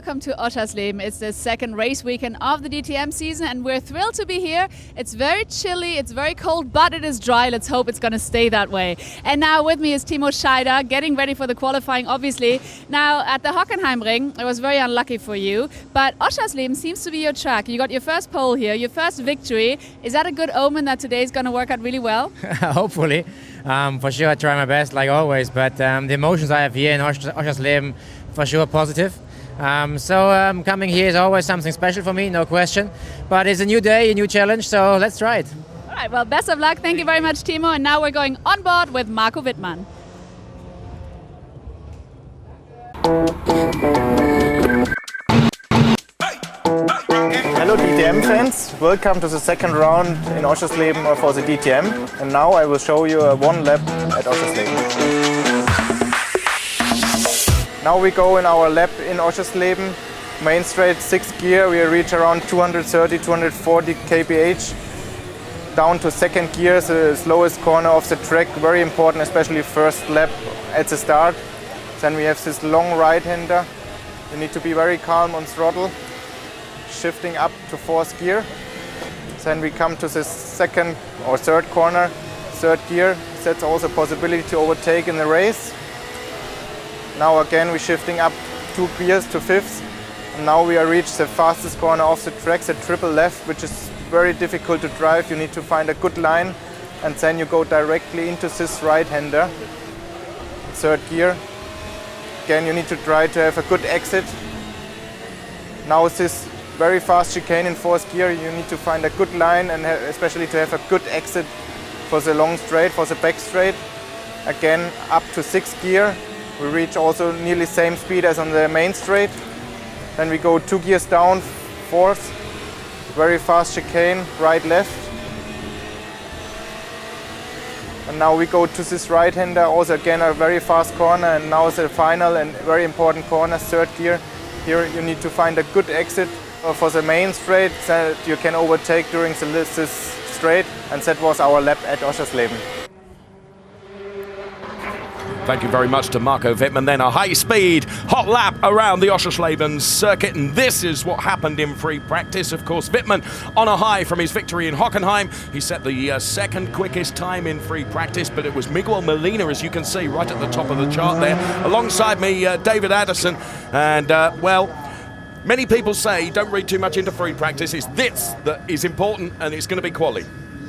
welcome to Oschersleben. It's the second race weekend of the DTM season and we're thrilled to be here. It's very chilly, it's very cold, but it is dry. Let's hope it's going to stay that way. And now with me is Timo Scheider, getting ready for the qualifying, obviously. Now at the Hockenheimring, it was very unlucky for you, but Oschersleben seems to be your track. You got your first pole here, your first victory. Is that a good omen that today is going to work out really well? Hopefully. For sure I try my best like always, but the emotions I have here in Oschersleben for sure positive. So coming here is always something special for me, no question. But it's a new day, a new challenge, so let's try it. All right, well, best of luck. Thank you very much, Timo. And now we're going on board with Marco Wittmann. Hello DTM fans, welcome to the second round in Oschersleben for the DTM. And now I will show you one lap at Oschersleben. Now we go in our lap in Oschersleben, main straight 6th gear, we reach around 230, 240 kph. Down to 2nd gear, the slowest corner of the track, very important, especially first lap at the start. Then we have this long right-hander, you need to be very calm on throttle, shifting up to 4th gear. Then we come to the 2nd or 3rd corner, 3rd gear, that's also a possibility to overtake in the race. Now again we're shifting up 2 gears to 5th, and now we reach the fastest corner of the track, the triple left, which is very difficult to drive. You need to find a good line and then you go directly into this right-hander. 3rd gear. Again you need to try to have a good exit. Now this very fast chicane in 4th gear, you need to find a good line and especially to have a good exit for the long straight, for the back straight. Again up to 6th gear. We reach also nearly same speed as on the main straight. Then we go 2 gears down, 4th, very fast chicane, right left. And now we go to this right-hander, also again a very fast corner, and now the final and very important corner, 3rd gear. Here you need to find a good exit for the main straight that you can overtake during this straight, and that was our lap at Oschersleben. Thank you very much to Marco Wittmann. Then a high-speed hot lap around the Oschersleben circuit, and this is what happened in free practice. Of course, Wittmann on a high from his victory in Hockenheim. He set the second quickest time in free practice, but it was Miguel Molina, as you can see, right at the top of the chart there. Alongside me, David Addison, and well, many people say don't read too much into free practice. It's this that is important, and it's going to be quali.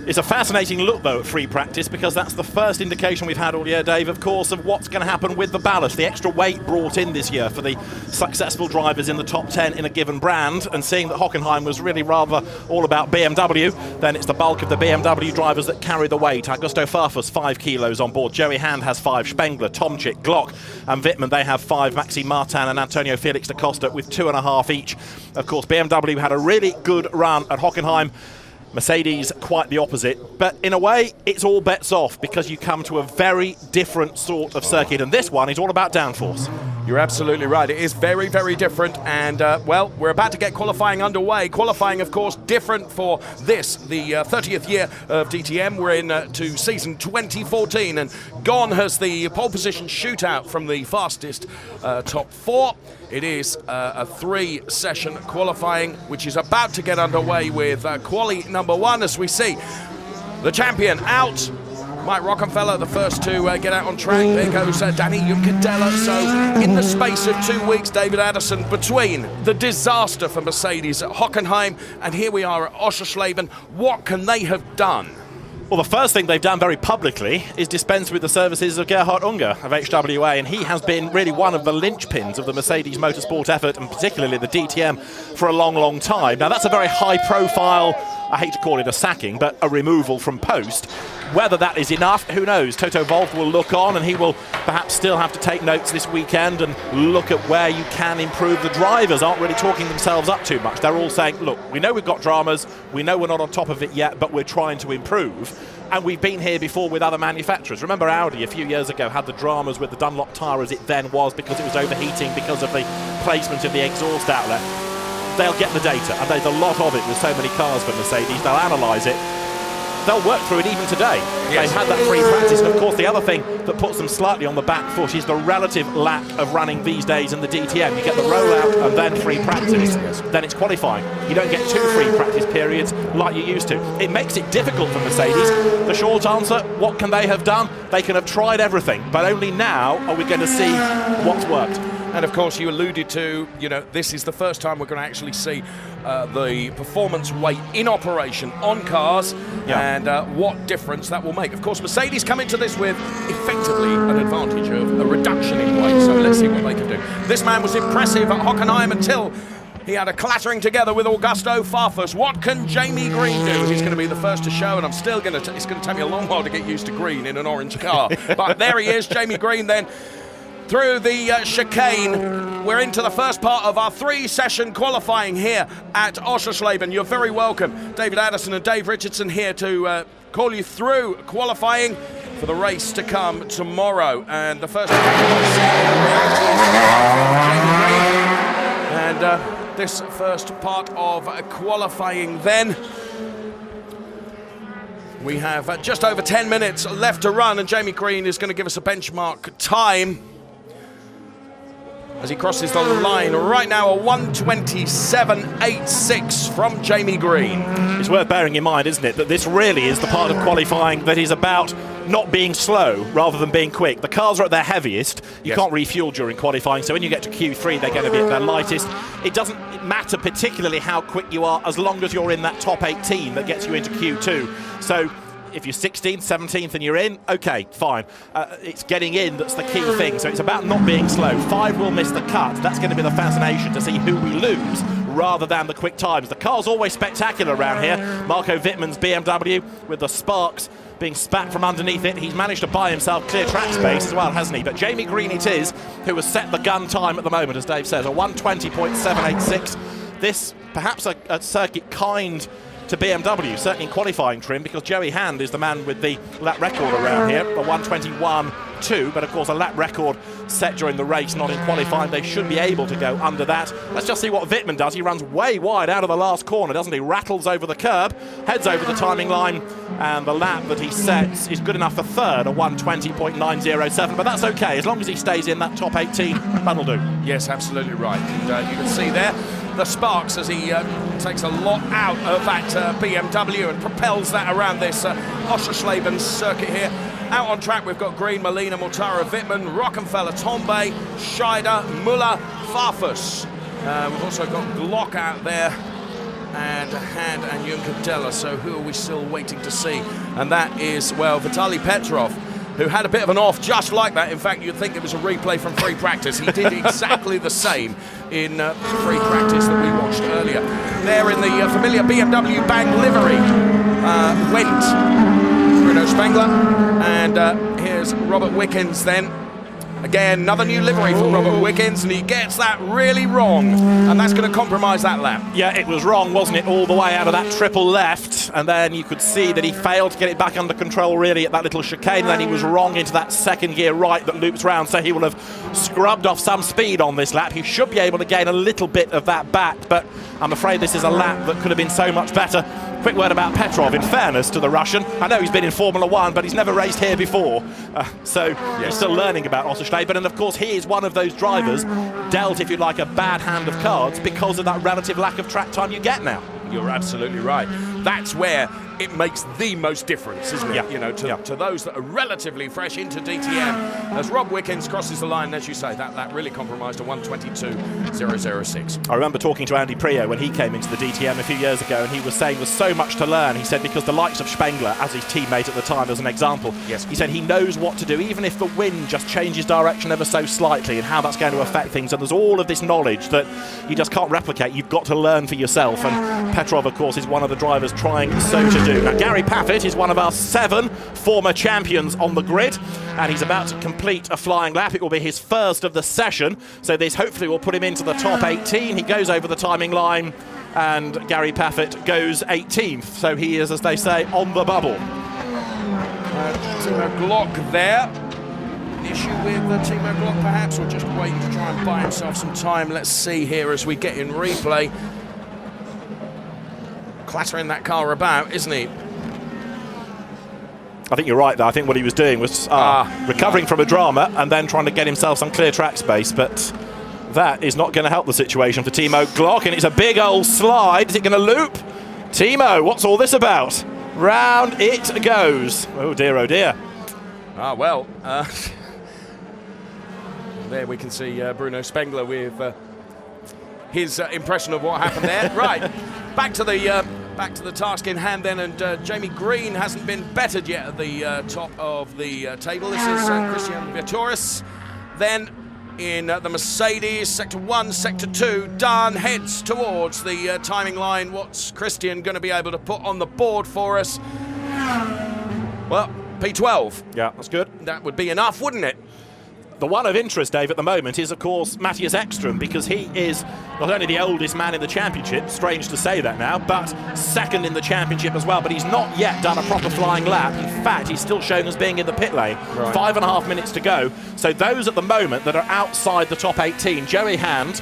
It's a fascinating look, though, at free practice, because that's the first indication we've had all year, Dave, of course, of what's going to happen with the ballast, the extra weight brought in this year for the successful drivers in the top 10 in a given brand. And seeing that Hockenheim was really rather all about BMW, then it's the bulk of the BMW drivers that carry the weight. Augusto Farfus, 5 kilos on board. Joey Hand has 5. Spengler, Tomczyk, Glock and Wittmann, they have 5. Maxime Martin and Antonio Felix da Costa with 2.5 each. Of course, BMW had a really good run at Hockenheim. Mercedes, quite the opposite. But in a way, it's all bets off because you come to a very different sort of circuit. And this one is all about downforce. You're absolutely right. It is very, very different. And, well, we're about to get qualifying underway. Qualifying, of course, different for this, the 30th year of DTM. We're in to season 2014. And gone has the pole position shootout from the fastest top 4. It is a 3-session qualifying, which is about to get underway with quali number 1, as we see the champion out. Mike Rockenfeller, the first to get out on track. There goes Danny Juncadella. So in the space of 2 weeks, David Addison, between the disaster for Mercedes at Hockenheim and here we are at Oschersleben, what can they have done? Well, the first thing they've done very publicly is dispense with the services of Gerhard Unger of HWA, and he has been really one of the linchpins of the Mercedes motorsport effort, and particularly the DTM, for a long, long time. Now, that's a very high-profile, I hate to call it a sacking, but a removal from post. Whether that is enough, who knows? Toto Wolff will look on, and he will perhaps still have to take notes this weekend and look at where you can improve. The drivers aren't really talking themselves up too much. They're all saying, look, we know we've got dramas, we know we're not on top of it yet, but we're trying to improve. And we've been here before with other manufacturers. Remember Audi a few years ago had the dramas with the Dunlop tyre as it then was because it was overheating because of the placement of the exhaust outlet. They'll get the data, and there's a lot of it with so many cars for Mercedes. They'll analyse it. they'll work through it even today. Yes. They've had that free practice, and of course the other thing that puts them slightly on the back foot is the relative lack of running these days in the DTM. You get the rollout and then free practice, then it's qualifying. You don't get 2 free practice periods like you used to. It makes it difficult for Mercedes. The short answer, what can they have done? They can have tried everything, but only now are we going to see what's worked. And of course, you alluded to, you know, this is the first time we're going to actually see the performance weight in operation on cars, and what difference that will make. Of course, Mercedes come into this with effectively an advantage of a reduction in weight, so let's see what they can do. This man was impressive at Hockenheim until he had a clattering together with Augusto Farfus. What can Jamie Green do? He's going to be the first to show, and I'm still going to, it's going to take me a long while to get used to Green in an orange car. But there he is, Jamie Green then. Through the chicane, we're into the first part of our 3-session qualifying here at Oschersleben. You're very welcome. David Addison and Dave Richardson here to call you through qualifying for the race to come tomorrow. And the first and this first part of qualifying then. We have just over 10 minutes left to run, and Jamie Green is going to give us a benchmark time as he crosses the line right now, a 1:27.86 from Jamie Green. It's worth bearing in mind, isn't it, that this really is the part of qualifying that is about not being slow rather than being quick. The cars are at their heaviest. You can't refuel during qualifying, so when you get to Q3, they're going to be at their lightest. It doesn't matter particularly how quick you are as long as you're in that top 18 that gets you into Q2. So if you're 16th, 17th and you're in, okay, fine. It's getting in that's the key thing. So it's about not being slow. 5 will miss the cut. That's going to be the fascination, to see who we lose rather than the quick times. The car's always spectacular around here. Marco Wittmann's BMW with the sparks being spat from underneath it. He's managed to buy himself clear track space as well, hasn't he? But Jamie Green it is who has set the gun time at the moment, as Dave says, a 1:20.786. This perhaps a circuit kind to BMW, certainly in qualifying trim, because Joey Hand is the man with the lap record around here, a 1:21.2, but of course a lap record set during the race, not in qualifying. They should be able to go under that. Let's just see what Wittmann does. He runs way wide out of the last corner, doesn't he? Rattles over the curb, heads over the timing line, and the lap that he sets is good enough for third, a 1:20.907, but that's okay, as long as he stays in that top 18, that'll do. Yes, absolutely right. And you can see there the sparks as he takes a lot out of that BMW and propels that around this Oschersleben circuit here. Out on track, we've got Green, Molina, Mortara, Wittmann, Rockenfeller, Tombe, Scheider, Muller, Farfus. We've also got Glock out there, and Hand and Juncadella. So who are we still waiting to see? And that is, well, Vitaly Petrov, who had a bit of an off just like that. In fact, you'd think it was a replay from free practice. He did exactly the same in free practice that we watched earlier. There in the familiar BMW Bang livery went Bruno Spengler, and here's Robert Wickens then. Again, another new livery for Robert Wickens, and he gets that really wrong, and that's going to compromise that lap. Yeah, it was wrong, wasn't it, all the way out of that triple left, and then you could see that he failed to get it back under control really at that little chicane, and then he was wrong into that second gear right that loops round, so he will have scrubbed off some speed on this lap. He should be able to gain a little bit of that back, but I'm afraid this is a lap that could have been so much better. Quick word about Petrov, in fairness to the Russian. I know he's been in Formula 1, but he's never raced here before. So he's still learning about Oschersleben. And of course, he is one of those drivers dealt, if you like, a bad hand of cards because of that relative lack of track time you get now. You're absolutely right. That's where it makes the most difference, isn't it? Yeah. You know, to those that are relatively fresh into DTM. As Rob Wickens crosses the line, as you say, that really compromised a 1:22.006. I remember talking to Andy Prio when he came into the DTM a few years ago, and he was saying there's so much to learn. He said because the likes of Spengler, as his teammate at the time as an example, yes, he said he knows what to do, even if the wind just changes direction ever so slightly, and how that's going to affect things. And there's all of this knowledge that you just can't replicate. You've got to learn for yourself. And Petrov, of course, is one of the drivers trying so to do. Now, Gary Paffett is one of our 7 former champions on the grid, and he's about to complete a flying lap. It will be his first of the session, so this hopefully will put him into the top 18. He goes over the timing line, and Gary Paffett goes 18th, so he is, as they say, on the bubble. Timo Glock there. An issue with Timo Glock perhaps, or just waiting to try and buy himself some time. Let's see here as we get in replay. Clattering that car about, isn't he? I think you're right, though. I think what he was doing was recovering from a drama and then trying to get himself some clear track space, but that is not going to help the situation for Timo Glock, and it's a big old slide. Is it going to loop? Timo, what's all this about? Round it goes. Oh dear, oh dear. Well, there we can see Bruno Spengler with his impression of what happened there. Right, back to the task in hand then, and Jamie Green hasn't been bettered yet at the top of the table. This is Christian Vitoris. Then in the Mercedes, Sector 1, Sector 2, Dan heads towards the timing line. What's Christian going to be able to put on the board for us? Well, P12. Yeah, that's good. That would be enough, wouldn't it? The one of interest, Dave, at the moment is, of course, Matthias Ekström, because he is not only the oldest man in the championship, strange to say that now, but second in the championship as well, but he's not yet done a proper flying lap. In fact, he's still shown as being in the pit lane. Right. 5.5 minutes to go. So those at the moment that are outside the top 18, Joey Hand,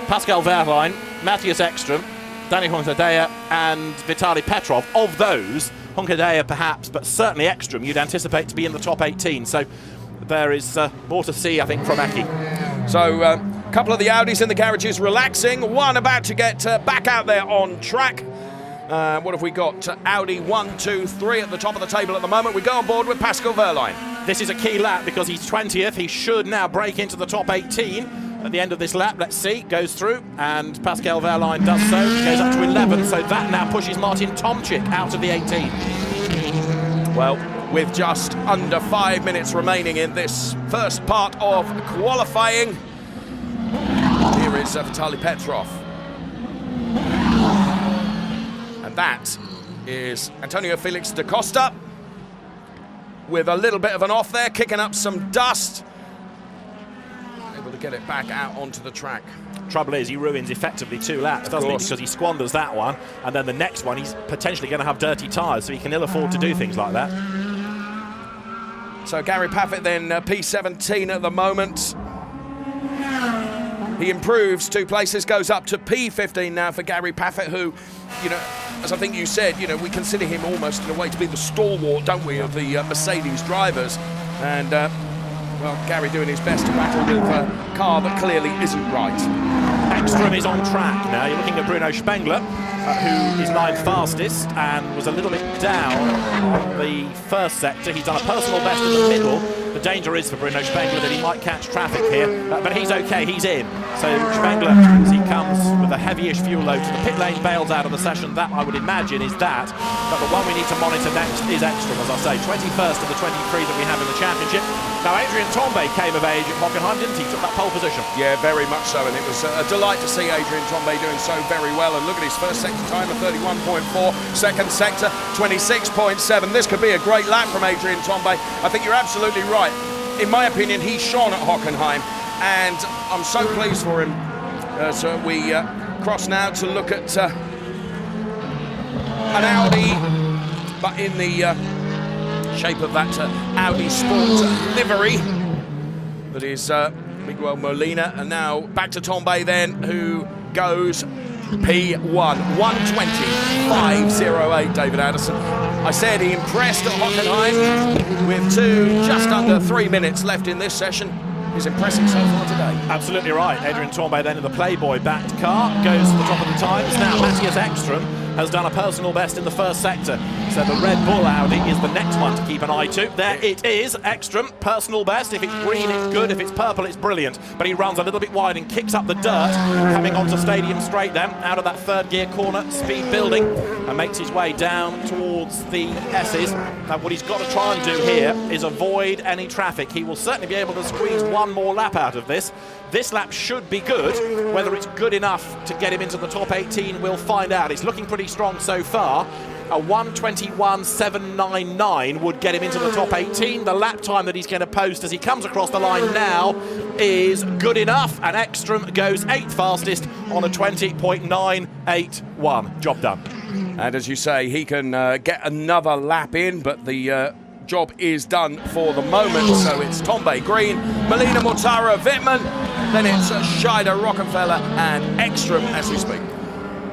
Pascal Wehrlein, Matthias Ekström, Danny Honkadea and Vitaly Petrov, of those, Honkadea perhaps, but certainly Ekström, you'd anticipate to be in the top 18. So there is more to see, I think, from Eki. So a couple of the Audis in the garages relaxing, one about to get back out there on track. What have we got? Audi 1, 2, 3 at the top of the table at the moment. We go on board with Pascal Wehrlein. This is a key lap because he's 20th. He should now break into the top 18 at the end of this lap. Let's see, goes through, and Pascal Wehrlein does so, goes up to 11, so that now pushes Martin Tomczyk out of the 18. Well, with just under 5 minutes remaining in this first part of qualifying, here is Vitaly Petrov. And that is Antonio Felix da Costa with a little bit of an off there, kicking up some dust. Able to get it back out onto the track. Trouble is, he ruins effectively 2 laps, doesn't he? Because he squanders that one, and then the next one he's potentially going to have dirty tyres, so he can ill afford to do things like that. So Gary Paffett then P17 at the moment. He improves 2 places, goes up to P15 now for Gary Paffett, who, you know, as I think you said, you know, we consider him almost in a way to be the stalwart, don't we, of the Mercedes drivers. And, well, Gary doing his best to battle with a car that clearly isn't right. Ekström is on track now. You're looking at Bruno Spengler, who is 9th fastest and was a little bit down on the first sector. He's done a personal best in the middle. The danger is for Bruno Spengler that he might catch traffic here, but he's okay, he's in. So Spengler, as he comes with a heavy-ish fuel load to the pit lane, bails out of the session. That, I would imagine, is that. But the one we need to monitor next is Ekström, as I say, 21st of the 23 that we have in the championship. Now, Adrian Tombe came of age at Hockenheim, didn't he? Took that pole position. Yeah, very much so, and it was a delight to see Adrian Tombe doing so very well. And look at his first sector time of 31.4, second sector 26.7. This could be a great lap from Adrian Tombe. I think you're absolutely right. In my opinion, he shone at Hockenheim, and I'm so pleased for him. So we cross now to look at an Audi, but in the shape of that Audi Sport livery that is Miguel Molina. And now back to Tombe then, who goes P1, 1:20.508, David Addison. I said he impressed at Hockenheim with just under 3 minutes left in this session. He's impressing so far today. Absolutely right. Adrian Tombe then in the Playboy-backed car goes to the top of the times. Now Matthias Ekström has done a personal best in the first sector. So the Red Bull Audi is the next one to keep an eye to. There it is, Ekström, personal best. If it's green, it's good. If it's purple, it's brilliant. But he runs a little bit wide and kicks up the dirt, coming onto Stadium Straight then, out of that third gear corner, speed building, and makes his way down towards the S's. Now what he's got to try and do here is avoid any traffic. He will certainly be able to squeeze one more lap out of this. This lap should be good. Whether it's good enough to get him into the top 18, we'll find out. It's looking pretty strong so far. A 1:21.799 would get him into the top 18. The lap time that he's going to post as he comes across the line now is good enough, and Ekström goes 8th fastest on a 20.981. Job done. And as you say, he can get another lap in, but the job is done for the moment. So it's Tombe, Green, Molina, Mortara, Wittmann, then it's Scheider, Rockefeller and Ekström as we speak.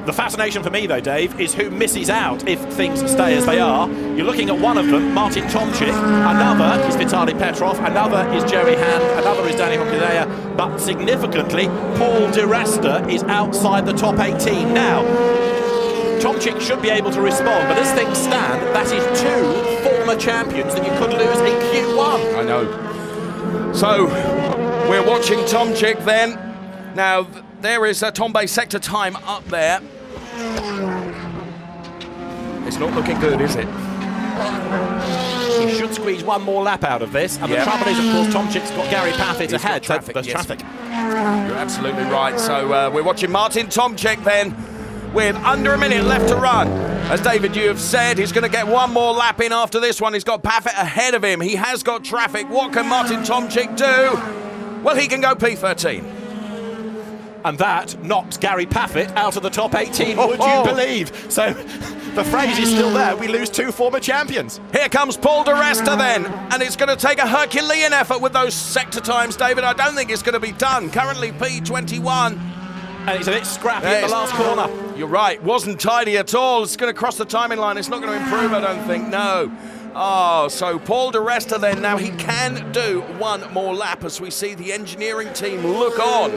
The fascination for me, though, Dave, is who misses out if things stay as they are. You're looking at one of them, Martin Tomczyk. Another is Vitaly Petrov. Another is Jerry Hand. Another is Danny Honkadea. But significantly, Paul Di Resta is outside the top 18 now. Tomczyk should be able to respond, but as things stand, that is two former champions that you could lose in Q1. I know. So, we're watching Tomczyk then. Now, there is Tombay sector time up there. It's not looking good, is it? He should squeeze one more lap out of this. And the trouble is, of course, Tomczyk's got Gary Paffett ahead. There's traffic. You're absolutely right. So we're watching Martin Tomczyk then with under a minute left to run. As David, you have said, he's going to get one more lap in after this one. He's got Paffett ahead of him. He has got traffic. What can Martin Tomczyk do? Well, he can go P13. And that knocks Gary Paffett out of the top 18, would you believe? So the phrase is still there, we lose two former champions. Here comes Paul Di Resta then, and it's going to take a Herculean effort with those sector times, David. I don't think it's going to be done. Currently P21. And it's a bit scrappy at the last corner. You're right, wasn't tidy at all. It's going to cross the timing line. It's not going to improve, I don't think, no. Oh, so Paul Di Resta then, now he can do one more lap as we see the engineering team look on.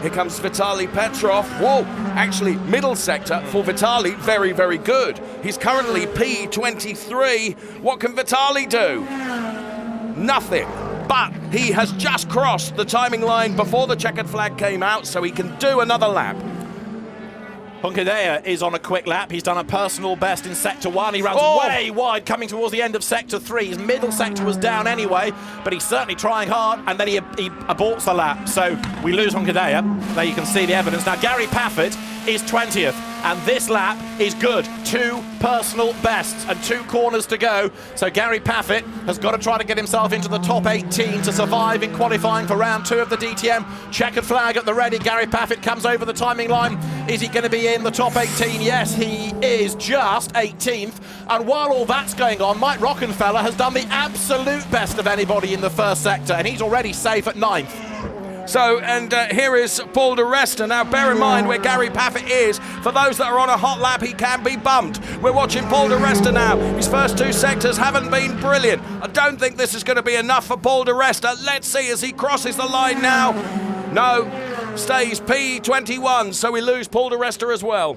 Here comes Vitaly Petrov. Whoa, actually, middle sector for Vitaly, very, very good. He's currently P23. What can Vitaly do? Nothing. But he has just crossed the timing line before the checkered flag came out, so he can do another lap. Honkadea is on a quick lap. He's done a personal best in Sector 1. He runs way wide coming towards the end of Sector 3. His middle sector was down anyway, but he's certainly trying hard, and then he aborts the lap. So we lose Honkadea. There you can see the evidence. Now Gary Paffett is 20th, and this lap is good. Two personal bests and two corners to go. So Gary Paffett has got to try to get himself into the top 18 to survive in qualifying for round 2 of the DTM. Checkered flag at the ready. Gary Paffett comes over the timing line. Is he going to be in the top 18? Yes, he is just 18th. And while all that's going on, Mike Rockenfeller has done the absolute best of anybody in the first sector, and he's already safe at 9th. So, and here is Paul Di Resta. Now, bear in mind where Gary Paffett is. For those that are on a hot lap, he can be bumped. We're watching Paul Di Resta now. His first two sectors haven't been brilliant. I don't think this is going to be enough for Paul Di Resta. Let's see as he crosses the line now. No, stays P21, so we lose Paul Di Resta as well.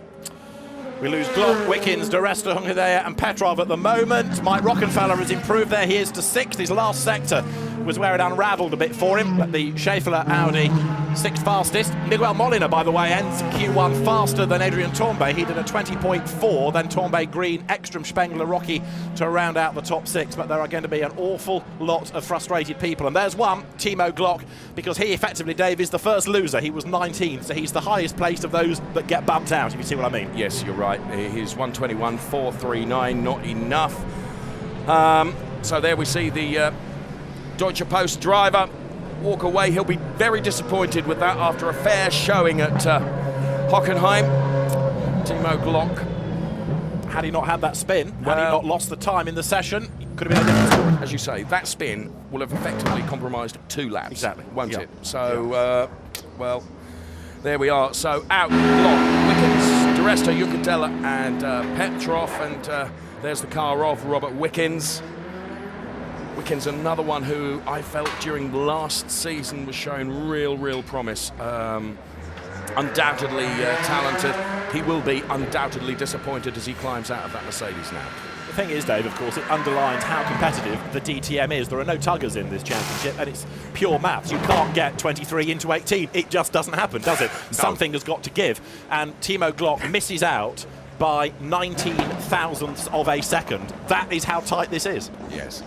We lose Glock, Wickens, Di Resta, Honkadea and Petrov at the moment. Mike Rockenfeller has improved there. He is to 6th. His last sector was where it unravelled a bit for him, but the Schaeffler Audi 6th fastest. Miguel Molina, by the way, ends Q1 faster than Adrian Tombay. He did a 20.4, then Tombay Green, Ekstrom, Spengler, Rocky to round out the top 6, but there are going to be an awful lot of frustrated people. And there's one, Timo Glock, because he effectively, Dave, is the first loser. He was 19th, so he's the highest placed of those that get bumped out, if you see what I mean. Yes, you're right. He's 121.439, not enough. So there we see the Deutsche Post driver walk away. He'll be very disappointed with that after a fair showing at Hockenheim. Timo Glock. Had he not had that spin, had he not lost the time in the session, could have been a different story. As you say, that spin will have effectively compromised 2 laps. Exactly. Won't it? So, well, there we are. So out, Glock, Wickens, Di Resta, Yucatella and Petrov, and there's the car of Robert Wickens. Wickens, another one who I felt during last season was showing real promise. Undoubtedly talented. He will be undoubtedly disappointed as he climbs out of that Mercedes now. The thing is, Dave, of course, it underlines how competitive the DTM is. There are no tuggers in this championship, and it's pure maths. You can't get 23 into 18. It just doesn't happen, does it? No. Something has got to give. And Timo Glock misses out by 19 thousandths of a second. That is how tight this is. Yes.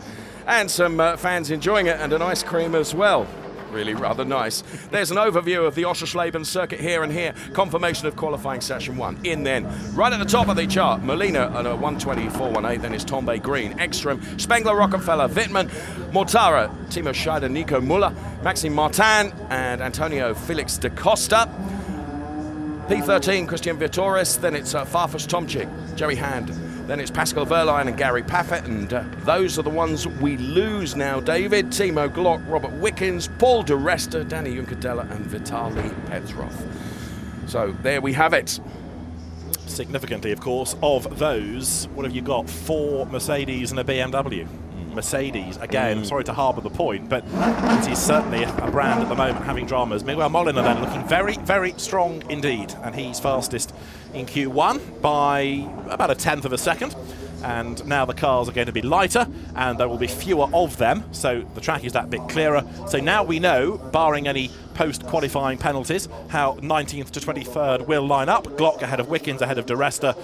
And some fans enjoying it, and an ice cream as well. Really rather nice. There's an overview of the Oschersleben circuit here and here. Confirmation of qualifying session 1. In then, right at the top of the chart, Molina at a 124.18, then it's Tombay Green, Ekstrom, Spengler, Rockenfeller, Wittmann, Mortara, Timo Scheider, Nico Muller, Maxime Martin, and Antonio Felix da Costa. P13, Christian Vitores, then it's Farfus Tomczyk, Jerry Hand. Then it's Pascal Wehrlein and Gary Paffett, and those are the ones we lose now, David. Timo Glock, Robert Wickens, Paul Di Resta, Danny Juncadella and Vitaly Petrov. So there we have it. significantly, of course, of those, what have you got? 4 Mercedes and a BMW. Mercedes, again, sorry to harbour the point, but it is certainly a brand at the moment having dramas. Miguel Molina then looking very, very strong indeed, and he's fastest in Q1 by about 1/10 of a second. And now the cars are going to be lighter and there will be fewer of them, so the track is that bit clearer. So now we know, barring any post-qualifying penalties, how 19th to 23rd will line up. Glock ahead of Wickens, ahead of De Resta,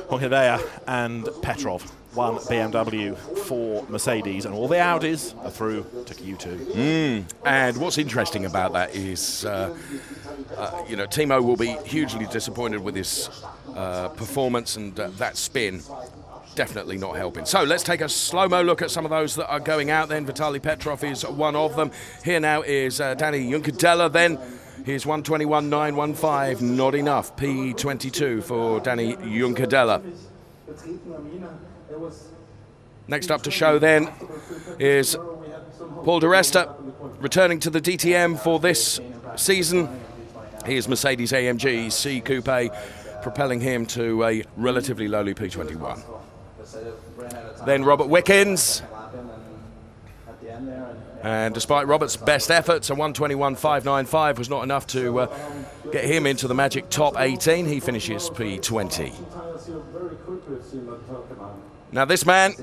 Honchevea and Petrov. 1 BMW, 4 Mercedes, and all the Audis are through to Q2. And what's interesting about that is, you know, Timo will be hugely disappointed with his performance, and that spin definitely not helping. So let's take a slow-mo look at some of those that are going out then. Vitaly Petrov is one of them. Here now is Danny Juncadella then. Here's 1:21.915, not enough. P22 for Danny Juncadella. Next up to show then is Paul De Resta, returning to the DTM for this season. Here's Mercedes AMG C Coupe, propelling him to a relatively lowly P21. Then Robert Wickens, and despite Robert's best efforts, a 1:21.595 was not enough to get him into the magic top 18. He finishes P20. Now this man,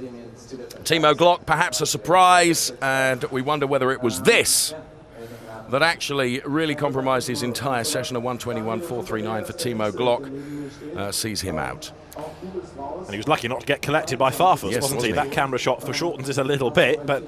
Timo Glock, perhaps a surprise, and we wonder whether it was this that actually really compromised his entire session. A 1:21.439 for Timo Glock sees him out. And he was lucky not to get collected by Farfus, yes, wasn't he? That camera shot foreshortens it a little bit, but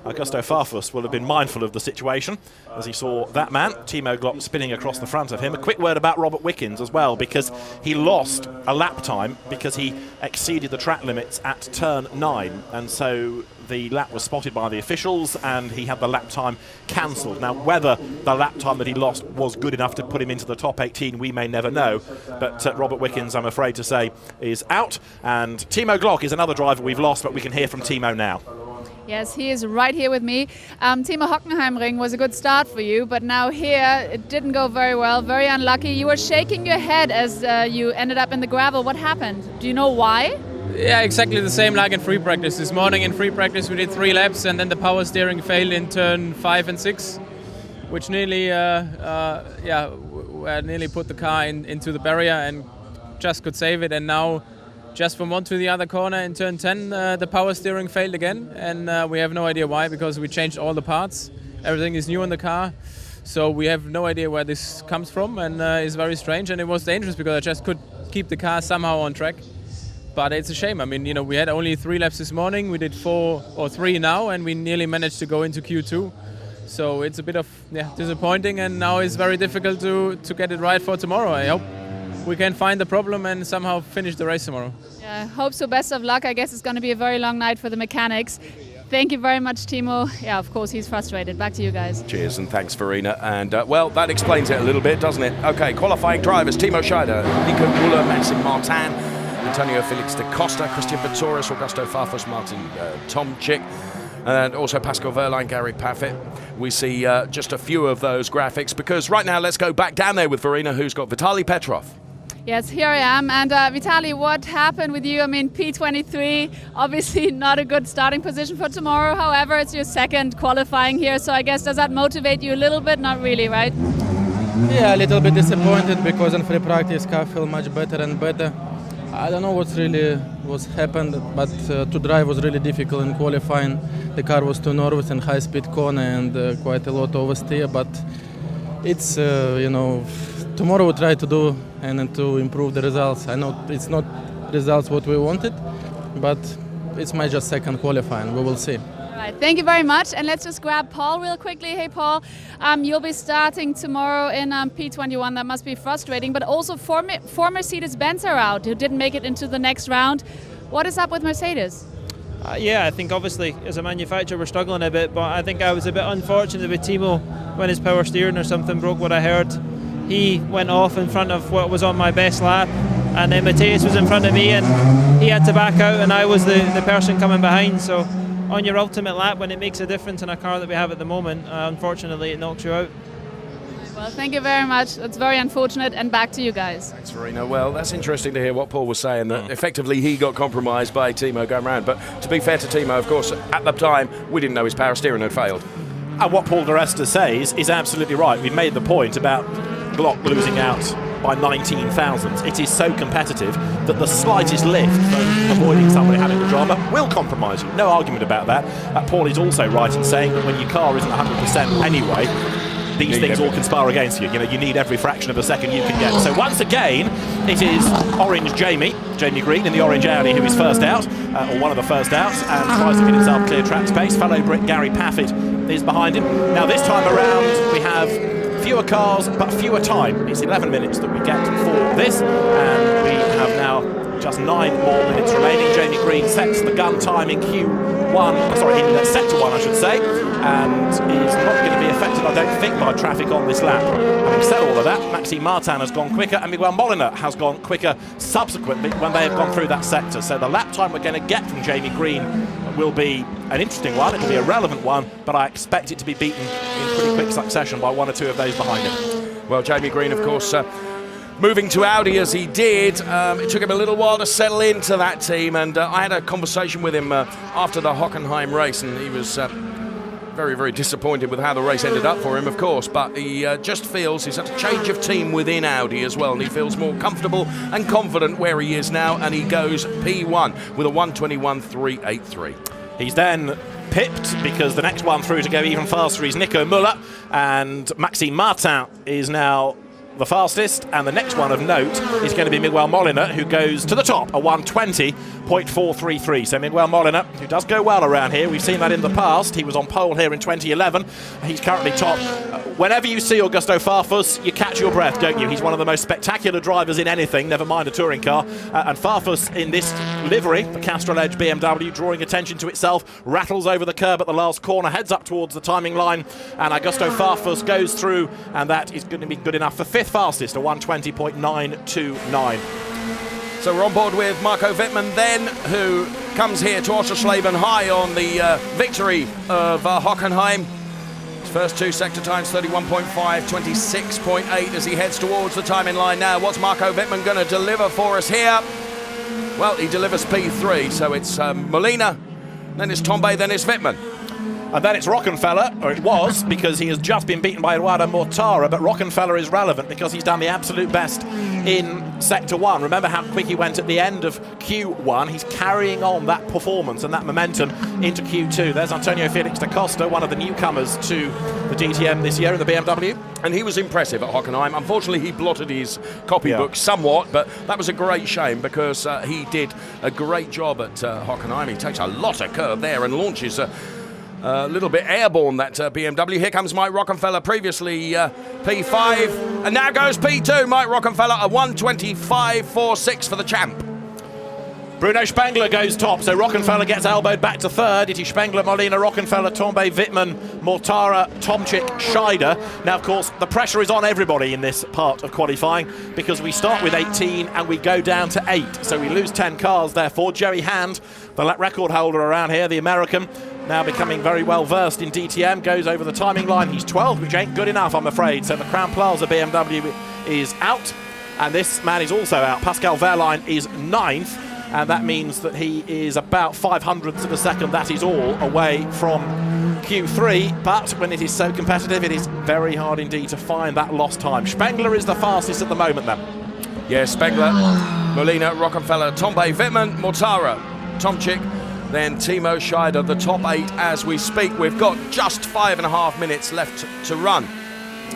Augusto Farfus will have been mindful of the situation as he saw that man, Timo Glock, spinning across the front of him. A quick word about Robert Wickens as well, because he lost a lap time because he exceeded the track limits at turn 9, and so the lap was spotted by the officials and he had the lap time cancelled. Now, whether the lap time that he lost was good enough to put him into the top 18, we may never know, but Robert Wickens, I'm afraid to say, is out, and Timo Glock is another driver we've lost, but we can hear from Timo now. Yes, he is right here with me. Timo, Hockenheimring was a good start for you, but now here it didn't go very well, very unlucky. You were shaking your head as you ended up in the gravel. What happened? Do you know why? Yeah, exactly the same like in free practice. This morning in free practice we did 3 laps and then the power steering failed in turn 5 and 6, which nearly nearly put the car into the barrier and just could save it. And now just from one to the other corner in turn 10 the power steering failed again, and we have no idea why, because we changed all the parts. Everything is new in the car. So we have no idea where this comes from, and it's very strange, and it was dangerous because I just could keep the car somehow on track. But it's a shame. I mean, you know, we had only 3 laps this morning. We did 4 or 3 now, and we nearly managed to go into Q2. So it's a bit of disappointing, and now it's very difficult to get it right for tomorrow. I hope we can find the problem and somehow finish the race tomorrow. Yeah, I hope so. Best of luck. I guess it's going to be a very long night for the mechanics. Thank you very much, Timo. Yeah, of course, he's frustrated. Back to you guys. Cheers, and thanks, Verena. And, well, that explains it a little bit, doesn't it? Okay, qualifying drivers, Timo Scheider, Nico Müller, Maxim Martin, Antonio Felix da Costa, Christian Vittorius, Augusto Farfus, Martin Tomczyk, and also Pascal Wehrlein, Gary Paffett. We see just a few of those graphics, because right now let's go back down there with Verena, who's got Vitaly Petrov. Yes, here I am. And Vitaly, what happened with you? I mean, P23, obviously not a good starting position for tomorrow. However, it's your second qualifying here, so I guess does that motivate you a little bit? Not really, right? Yeah, a little bit disappointed because in free practice car felt much better and better. I don't know what's happened, but to drive was really difficult in qualifying. The car was too nervous and high-speed corner and quite a lot oversteer. But it's tomorrow we'll try to do and to improve the results. I know it's not results what we wanted, but it's my just second qualifying. We will see. All right, thank you very much. And let's just grab Paul real quickly. Hey, Paul, you'll be starting tomorrow in P21. That must be frustrating. But also four Mercedes-Benz are out who didn't make it into the next round. What is up with Mercedes? Yeah, I think obviously as a manufacturer we're struggling a bit, but I think I was a bit unfortunate with Timo when his power steering or something broke. What I heard, he went off in front of what was on my best lap, and then Matthias was in front of me and he had to back out and I was the person coming behind. So on your ultimate lap, when it makes a difference in a car that we have at the moment, unfortunately it knocks you out. Well, thank you very much. That's very unfortunate. And back to you guys. Thanks, Verena. Well, that's interesting to hear what Paul was saying, that effectively he got compromised by Timo going round. But to be fair to Timo, of course, at the time, we didn't know his power steering had failed. And what Paul de Resta says is absolutely right. We've made the point about Glock losing out by 19 thousandths. It is so competitive that the slightest lift for avoiding somebody having a drama will compromise you. No argument about that. Paul is also right in saying that when your car isn't 100% anyway, these things all conspire against you. You know, you need every fraction of a second you can get. So once again, it is orange Jamie Green in the orange Audi who is first out, or one of the first outs, and tries to get himself clear track space. Fellow Brit Gary Paffett is behind him. Now this time around, we have fewer cars, but fewer time. It's 11 minutes that we get for this, and we have now just 9 more minutes remaining. Jamie Green sets the gun time in Q1, sorry, in sector 1, I should say, and is not going to be affected, I don't think, by traffic on this lap. Having said all of that, Maxime Martin has gone quicker, and Miguel Molina has gone quicker subsequently when they have gone through that sector. So the lap time we're going to get from Jamie Green will be an interesting one. It'll be a relevant one, but I expect it to be beaten in pretty quick succession by 1 or 2 of those behind him. Well, Jamie Green, of course, moving to Audi as he did, it took him a little while to settle into that team, and I had a conversation with him after the Hockenheim race, and he was very, very disappointed with how the race ended up for him, of course, but he just feels he's had a change of team within Audi as well, and he feels more comfortable and confident where he is now, and he goes P1 with a 1:21.383. He's then pipped because the next one through to go even faster is Nico Müller, and Maxime Martin is now the fastest, and the next one of note is going to be Miguel Molina, who goes to the top, a 1:20.433. So Miguel Molina, who does go well around here, we've seen that in the past. He was on pole here in 2011. He's currently top. Whenever you see Augusto Farfus, you catch your breath, don't you? He's one of the most spectacular drivers in anything, never mind a touring car. And Farfus in this livery, the Castrol Edge BMW, drawing attention to itself, rattles over the curb at the last corner, heads up towards the timing line, and Augusto Farfus goes through, and that is going to be good enough for 5th fastest, a 1:20.929. So we're on board with Marco Wittmann then, who comes here to Oschersleben high on the victory of Hockenheim. His first 2 sector times, 31.5, 26.8 as he heads towards the timing line now. What's Marco Wittmann going to deliver for us here? Well, he delivers P3, so it's Molina, then it's Tombe, then it's Wittmann. And then it's Rockenfeller, or it was, because he has just been beaten by Eduardo Mortara, but Rockenfeller is relevant because he's done the absolute best in Sector 1. Remember how quick he went at the end of Q1. He's carrying on that performance and that momentum into Q2. There's Antonio Felix da Costa, one of the newcomers to the DTM this year in the BMW. And he was impressive at Hockenheim. Unfortunately, he blotted his copybook somewhat, but that was a great shame because he did a great job at Hockenheim. He takes a lot of curve there and launches a little bit airborne, that BMW. Here comes Mike Rockenfeller, previously P5, and now goes P2. Mike Rockenfeller, a 1:25.46 for the champ. Bruno Spengler goes top, so Rockenfeller gets elbowed back to 3rd. It is Spengler, Molina, Rockenfeller, Tombe, Wittmann, Mortara, Tomczyk, Scheider. Now, of course, the pressure is on everybody in this part of qualifying because we start with 18 and we go down to 8. So we lose 10 cars, therefore. Jerry Hand, the record holder around here, the American, now becoming very well versed in DTM, goes over the timing line. He's 12, which ain't good enough, I'm afraid. So the Crown Plaza BMW is out, and this man is also out. Pascal Wehrlein is 9th, and that means that he is about 500ths of a second. That is all away from Q3, but when it is so competitive, it is very hard indeed to find that lost time. Spengler is the fastest at the moment then. Yeah, Spengler, Molina, Rockenfeller, Tombe, Wittmann, Mortara, Tomczyk, then Timo Scheider, the top 8 as we speak. We've got just 5.5 minutes left to run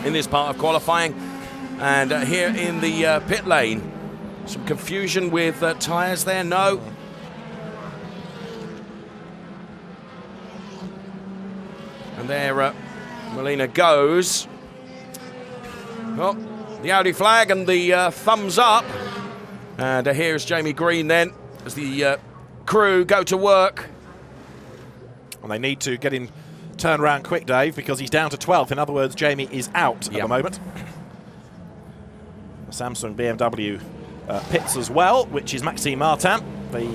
in this part of qualifying. And here in the pit lane, some confusion with tyres there, no. And there Molina goes. Oh, the Audi flag and the thumbs up. And here's Jamie Green then as the crew go to work. And they need to get him turned around quick, Dave, because he's down to 12th. In other words, Jamie is out at the moment. The Samsung BMW pits as well, which is Maxime Martin. the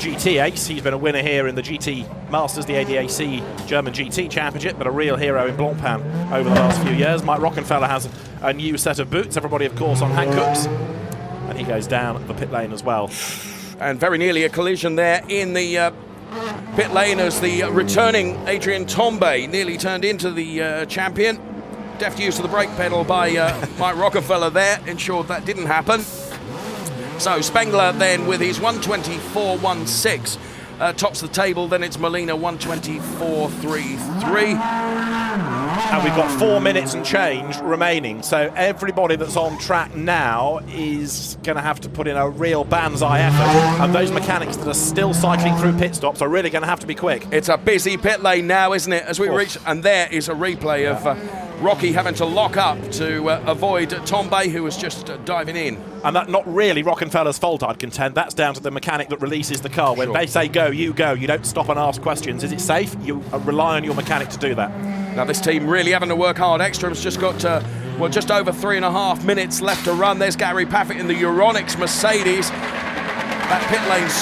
GT ace. He's been a winner here in the GT Masters, the ADAC German GT Championship, but a real hero in Blancpain over the last few years. Mike Rockenfeller has a new set of boots. Everybody, of course, on Hancocks. And he goes down the pit lane as well. And very nearly a collision there in the pit lane as the returning Adrian Tombe nearly turned into the champion. Deft use of the brake pedal by Mike Rockefeller there ensured that didn't happen. So Spengler then with his 124.16 tops the table. Then it's Molina 124.33. And we've got 4 minutes and change remaining. So everybody that's on track now is going to have to put in a real banzai effort. And those mechanics that are still cycling through pit stops are really going to have to be quick. It's a busy pit lane now, isn't it? As we reach, and there is a replay of Rocky having to lock up to avoid Tombe, who was just diving in. And that's not really Rockenfeller's fault, I'd contend. That's down to the mechanic that releases the car. When they say go, you go. You don't stop and ask questions. Is it safe? You rely on your mechanic to do that. Now this team really having to work hard. Ekstrom's just got just over 3.5 minutes left to run. There's Gary Paffett in the Euronics Mercedes. That pit lane's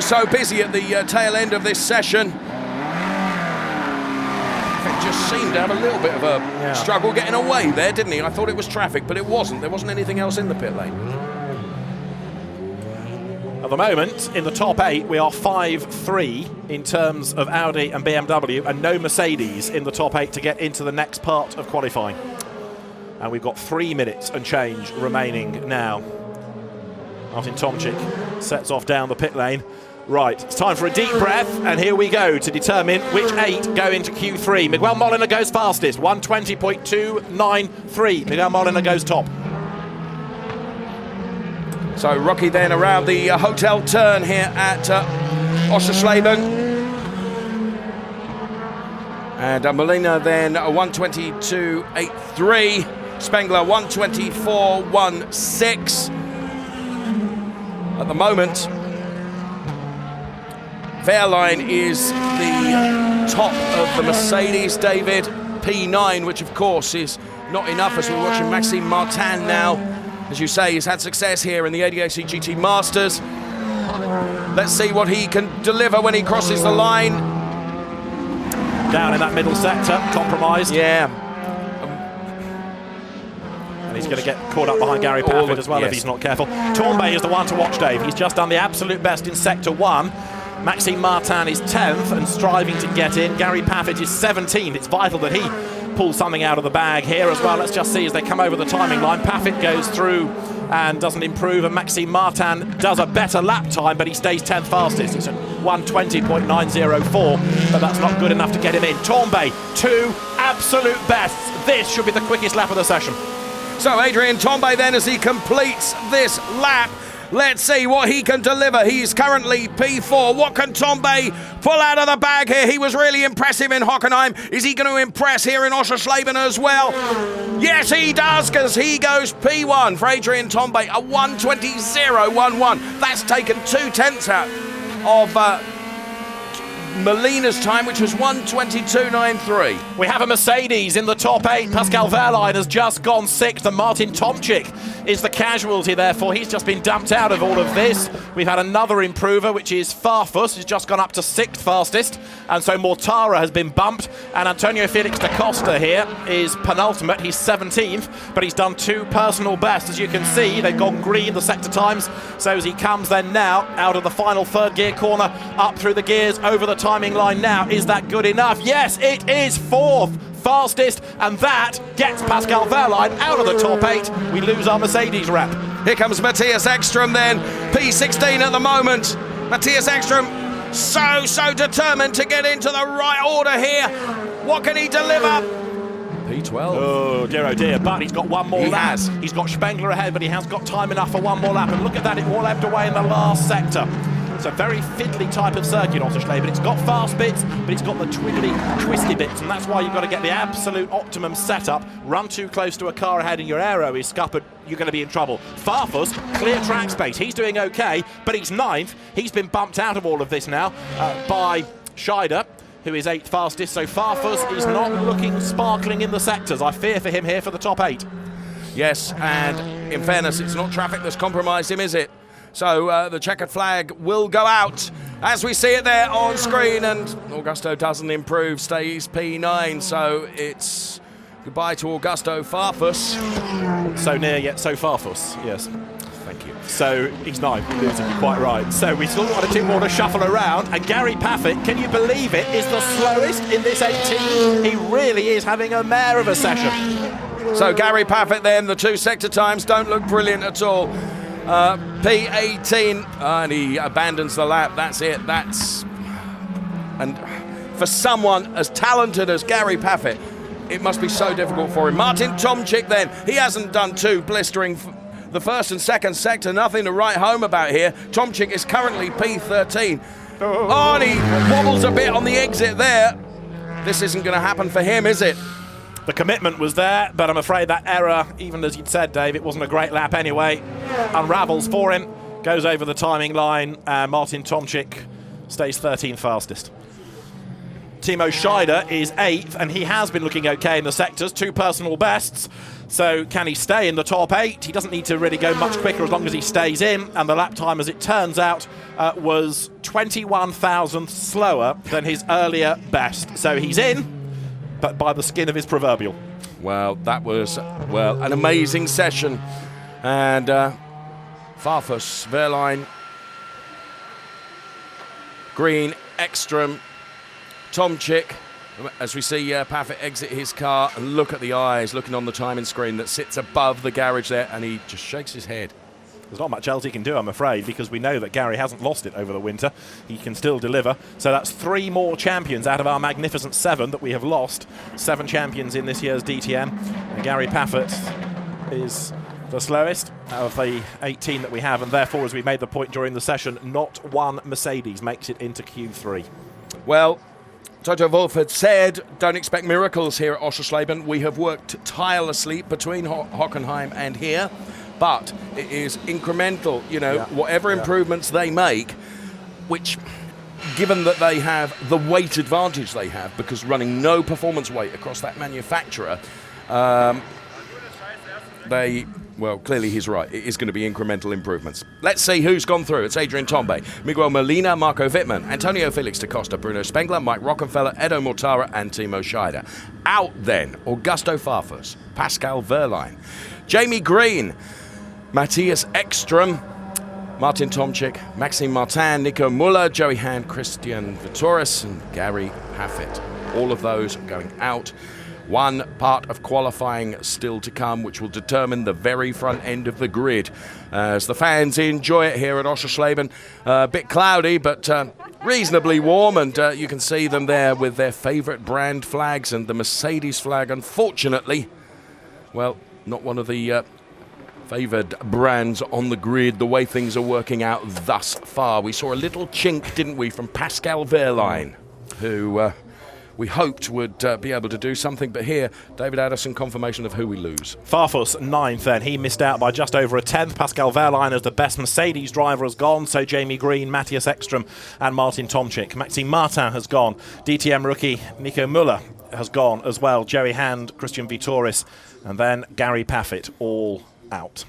so busy at the tail end of this session. Paffett just seemed to have a little bit of a struggle getting away there, didn't he? I thought it was traffic, but it wasn't. There wasn't anything else in the pit lane. At the moment, in the top 8, we are 5-3 in terms of Audi and BMW, and no Mercedes in the top 8 to get into the next part of qualifying. And we've got 3 minutes and change remaining now. Martin Tomczyk sets off down the pit lane. Right, it's time for a deep breath, and here we go to determine which 8 go into Q3. Miguel Molina goes fastest, 120.293. Miguel Molina goes top. So Rocky then around the hotel turn here at Oschersleben. And Molina then 122.83. Spengler 124.16. At the moment, Wehrlein is the top of the Mercedes, David, P9, which of course is not enough as we're watching Maxime Martin now. As you say, he's had success here in the ADAC GT Masters. Let's see what he can deliver when he crosses the line. Down in that middle sector, compromised. Yeah. And he's going to get caught up behind Gary Paffett as well if he's not careful. Tombe is the one to watch, Dave. He's just done the absolute best in Sector 1. Maxime Martin is 10th and striving to get in. Gary Paffett is 17th. It's vital that he pulls something out of the bag here as well. Let's just see as they come over the timing line. Paffett goes through and doesn't improve, and Maxime Martin does a better lap time, but he stays 10th fastest. It's at 120.904, but that's not good enough to get him in. Tombe, 2 absolute bests. This should be the quickest lap of the session. So Adrian Tombe then, as he completes this lap, let's see what he can deliver. He's currently P4. What can Tombe pull out of the bag here? He was really impressive in Hockenheim. Is he going to impress here in Oschersleben as well? Yes, he does, because he goes P1 for Adrian Tombe, a 120.011. That's taken 2/10 out of Molina's time, which was 122.93. We have a Mercedes in the top 8. Pascal Wehrlein has just gone 6th, and Martin Tomczyk is the casualty, therefore. He's just been dumped out of all of this. We've had another improver, which is Farfus, who's just gone up to 6th fastest, and so Mortara has been bumped, and Antonio Felix da Costa here is penultimate. He's 17th, but he's done 2 personal bests. As you can see, they've gone green, the sector times, so as he comes then now out of the final 3rd gear corner, up through the gears, over the timing line now. Is that good enough? Yes, it is 4th fastest, and that gets Pascal Wehrlein out of the top 8. We lose our Mercedes rep. Here comes Matthias Ekstrom then, P16 at the moment. Matthias Ekstrom so determined to get into the right order here. What can he deliver? P12. Oh dear, but he's got one more lap. He's got Spengler ahead, but he has got time enough for one more lap, and look at that, it all ebbed away in the last sector. It's a very fiddly type of circuit, Oschersleben. It's got fast bits, but it's got the twiddly, twisty bits, and that's why you've got to get the absolute optimum setup. Run too close to a car ahead and your aero is scuppered, you're going to be in trouble. Farfus, clear track space. He's doing okay, but he's 9th. He's been bumped out of all of this now by Scheider, who is 8th fastest, so Farfus is not looking sparkling in the sectors. I fear for him here for the top 8. Yes, and in fairness, it's not traffic that's compromised him, is it? So the checkered flag will go out as we see it there on screen, and Augusto doesn't improve, stays P9. So it's goodbye to Augusto Farfus. So near yet so Farfus, yes. Thank you. So he's 9, losing, you're quite right. So we still got a 2 more to shuffle around, and Gary Paffett, can you believe it, is the slowest in this 18. He really is having a mare of a session. So Gary Paffett then, the 2 sector times don't look brilliant at all. P18, and he abandons the lap. That's it. And for someone as talented as Gary Paffett, it must be so difficult for him. Martin Tomczyk then, he hasn't done too blistering. The first and second sector, nothing to write home about here. Tomczyk is currently P13. Oh, and he wobbles a bit on the exit there. This isn't going to happen for him, is it? The commitment was there, but I'm afraid that error, even as you'd said, Dave, it wasn't a great lap anyway, unravels for him, goes over the timing line, and Martin Tomczyk stays 13th fastest. Timo Scheider is 8th, and he has been looking okay in the sectors, 2 personal bests. So can he stay in the top 8? He doesn't need to really go much quicker as long as he stays in, and the lap time, as it turns out, was 21 thousandths slower than his earlier best. So he's in, but by the skin of his proverbial. Well, that was, an amazing session. And Farfus, Wehrlein, Green, Ekstrom, Tomczyk, as we see Paffett exit his car, and look at the eyes looking on the timing screen that sits above the garage there, and he just shakes his head. There's not much else he can do, I'm afraid, because we know that Gary hasn't lost it over the winter. He can still deliver. So that's 3 more champions out of our magnificent 7 that we have lost. 7 champions in this year's DTM. And Gary Paffett is the slowest out of the 18 that we have, and therefore, as we made the point during the session, not one Mercedes makes it into Q3. Well, Toto Wolff had said, don't expect miracles here at Oschersleben. We have worked tirelessly between Hockenheim and here, but it is incremental, whatever improvements they make, which, given that they have the weight advantage they have, because running no performance weight across that manufacturer, clearly he's right. It is going to be incremental improvements. Let's see who's gone through. It's Adrian Tombe, Miguel Molina, Marco Wittmann, Antonio Felix da Costa, Bruno Spengler, Mike Rockenfeller, Edo Mortara, and Timo Scheider. Out then, Augusto Farfus, Pascal Wehrlein, Jamie Green, Matthias Ekstrom, Martin Tomczyk, Maxime Martin, Nico Müller, Joey Hand, Christian Vitoris, and Gary Paffett. All of those going out. One part of qualifying still to come, which will determine the very front end of the grid as the fans enjoy it here at Oschersleben. A bit cloudy, but reasonably warm, and you can see them there with their favourite brand flags, and the Mercedes flag, unfortunately, well, not one of the favoured brands on the grid, the way things are working out thus far. We saw a little chink, didn't we, from Pascal Wehrlein, who we hoped would be able to do something, but here, David Addison, confirmation of who we lose. Farfus, 9th then. He missed out by just over a 10th. Pascal Wehrlein, as the best Mercedes driver, has gone. So Jamie Green, Matthias Ekstrom and Martin Tomczyk. Maxime Martin has gone. DTM rookie Nico Müller has gone as well. Joey Hand, Christian Vitoris, and then Gary Paffett, all out.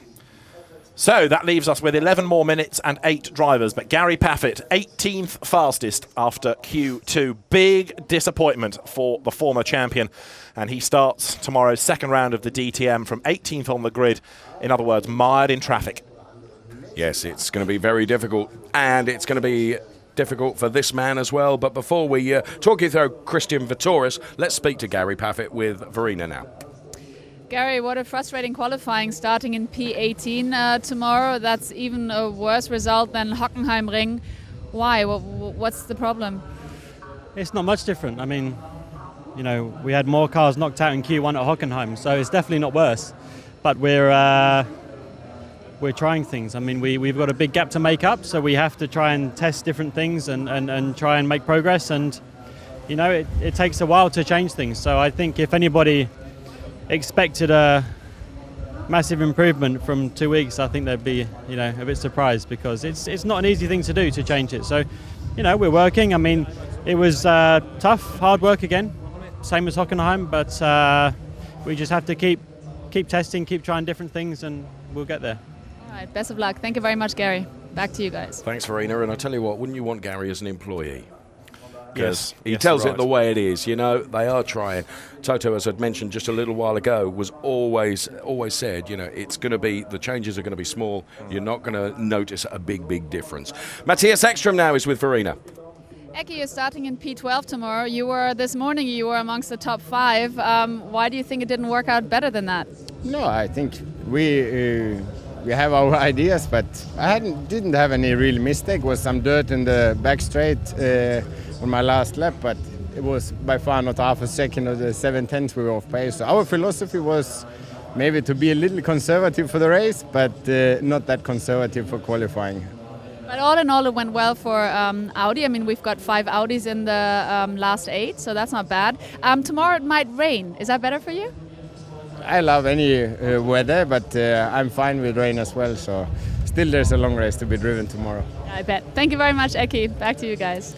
So that leaves us with 11 more minutes and 8 drivers. But Gary Paffett, 18th fastest after Q2. Big disappointment for the former champion. And he starts tomorrow's second round of the DTM from 18th on the grid. In other words, mired in traffic. Yes, it's going to be very difficult. And it's going to be difficult for this man as well. But before we talk you through Christian Vitoris, let's speak to Gary Paffett with Verena now. Gary, what a frustrating qualifying starting in P18 tomorrow. That's even a worse result than Hockenheimring. Why? What's the problem? It's not much different. I mean, we had more cars knocked out in Q1 at Hockenheim, so it's definitely not worse. But we're trying things. I mean, we've got a big gap to make up, so we have to try and test different things and try and make progress. And, it takes a while to change things. So I think if anybody expected a massive improvement from 2 weeks, I think they'd be, a bit surprised, because it's not an easy thing to do, to change it. So, we're working. I mean, it was tough, hard work again, same as Hockenheim, but we just have to keep testing, keep trying different things, and we'll get there. All right, best of luck. Thank you very much, Gary. Back to you guys. Thanks, Verena. And I tell you what, wouldn't you want Gary as an employee? Yes, he tells right. it the way it is. You know, they are trying. Toto, as I'd mentioned just a little while ago, was always said, you know, it's going to be, the changes are going to be small. You're not going to notice a big difference. Matthias Ekström now is with Verena. Eki, you're starting in P12 tomorrow. This morning you were amongst the top 5. Why do you think it didn't work out better than that? No, I think we have our ideas, but I didn't have any real mistake. Was some dirt in the back straight on my last lap, but it was by far not half a second of the 7/10 we were off pace. So our philosophy was maybe to be a little conservative for the race, but not that conservative for qualifying. But all in all, it went well for Audi. I mean, we've got 5 Audis in the last 8, so that's not bad. Tomorrow it might rain. Is that better for you? I love any weather, but I'm fine with rain as well. So still there's a long race to be driven tomorrow. Yeah, I bet. Thank you very much, Eki. Back to you guys.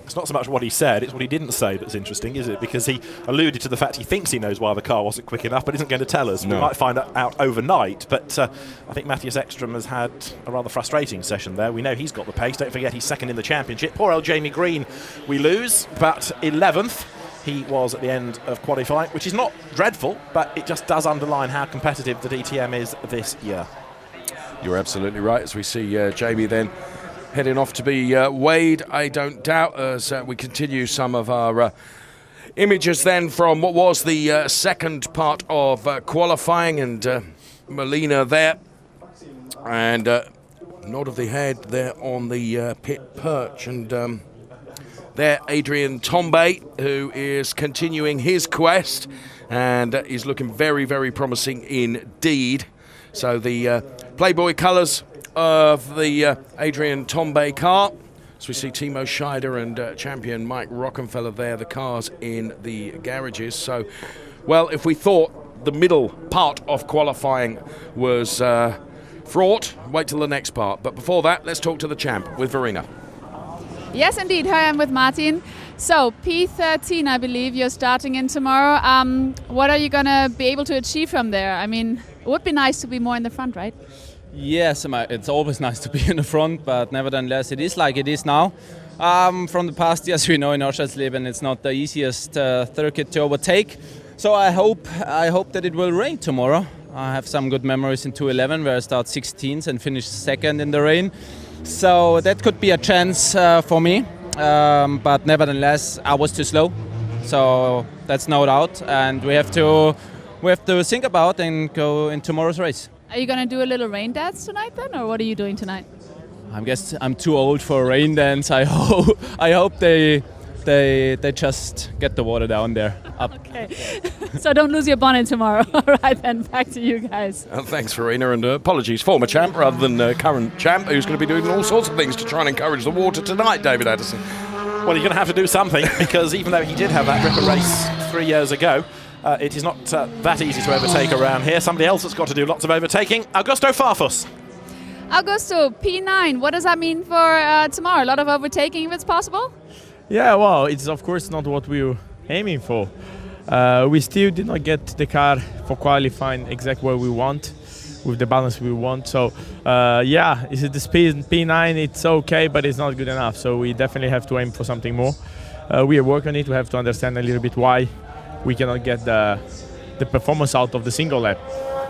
It's not so much what he said, it's what he didn't say that's interesting, is it? Because he alluded to the fact he thinks he knows why the car wasn't quick enough, but isn't going to tell us. No. We might find out overnight, but I think Matthias Ekström has had a rather frustrating session there. We know he's got the pace. Don't forget he's second in the championship. Poor old Jamie Green, we lose, but 11th. He was at the end of qualifying, which is not dreadful, but it just does underline how competitive the DTM is this year. You're absolutely right, as we see Jamie then heading off to be weighed, I don't doubt, as we continue some of our images then from what was the second part of qualifying, and Melina there, and nod of the head there on the pit perch, and there Adrian Tombe, who is continuing his quest and is looking very promising indeed. So the Playboy colours of the Adrian Tombe car. So we see Timo Scheider and champion Mike Rockenfeller there, the cars in the garages. So, well, if we thought the middle part of qualifying was fraught, wait till the next part. But before that, let's talk to the champ with Verena. Yes, indeed. Here I am with Martin. So, P13, I believe you're starting in tomorrow. What are you going to be able to achieve from there? I mean, it would be nice to be more in the front, right? Yes, it's always nice to be in the front, but nevertheless, it is like it is now. From the past years, we know in Oschersleben it's not the easiest circuit to overtake. So I hope that it will rain tomorrow. I have some good memories in 2011 where I start 16th and finish second in the rain. So that could be a chance for me. But nevertheless, I was too slow. So that's no doubt, and we have to think about and go in tomorrow's race. Are you going to do a little rain dance tonight then, or what are you doing tonight? I guess I'm too old for a rain dance. I hope they just get the water down there. Up. Okay, so don't lose your bonnet tomorrow. All right, then back to you guys. Thanks, Verena, and apologies, former champ rather than current champ, who's going to be doing all sorts of things to try and encourage the water tonight, David Addison. Well, you're going to have to do something, because even though he did have that ripper race 3 years ago, it is not that easy to overtake around here. Somebody else that's got to do lots of overtaking, Augusto Farfus. Augusto, P9, what does that mean for tomorrow? A lot of overtaking if it's possible? Yeah, well, it's of course not what we were aiming for. We still did not get the car for qualifying exactly where we want, with the balance we want. So, yeah, is it the speed P9? It's okay, but it's not good enough. So we definitely have to aim for something more. We are working on it. We have to understand a little bit why we cannot get the performance out of the single lap.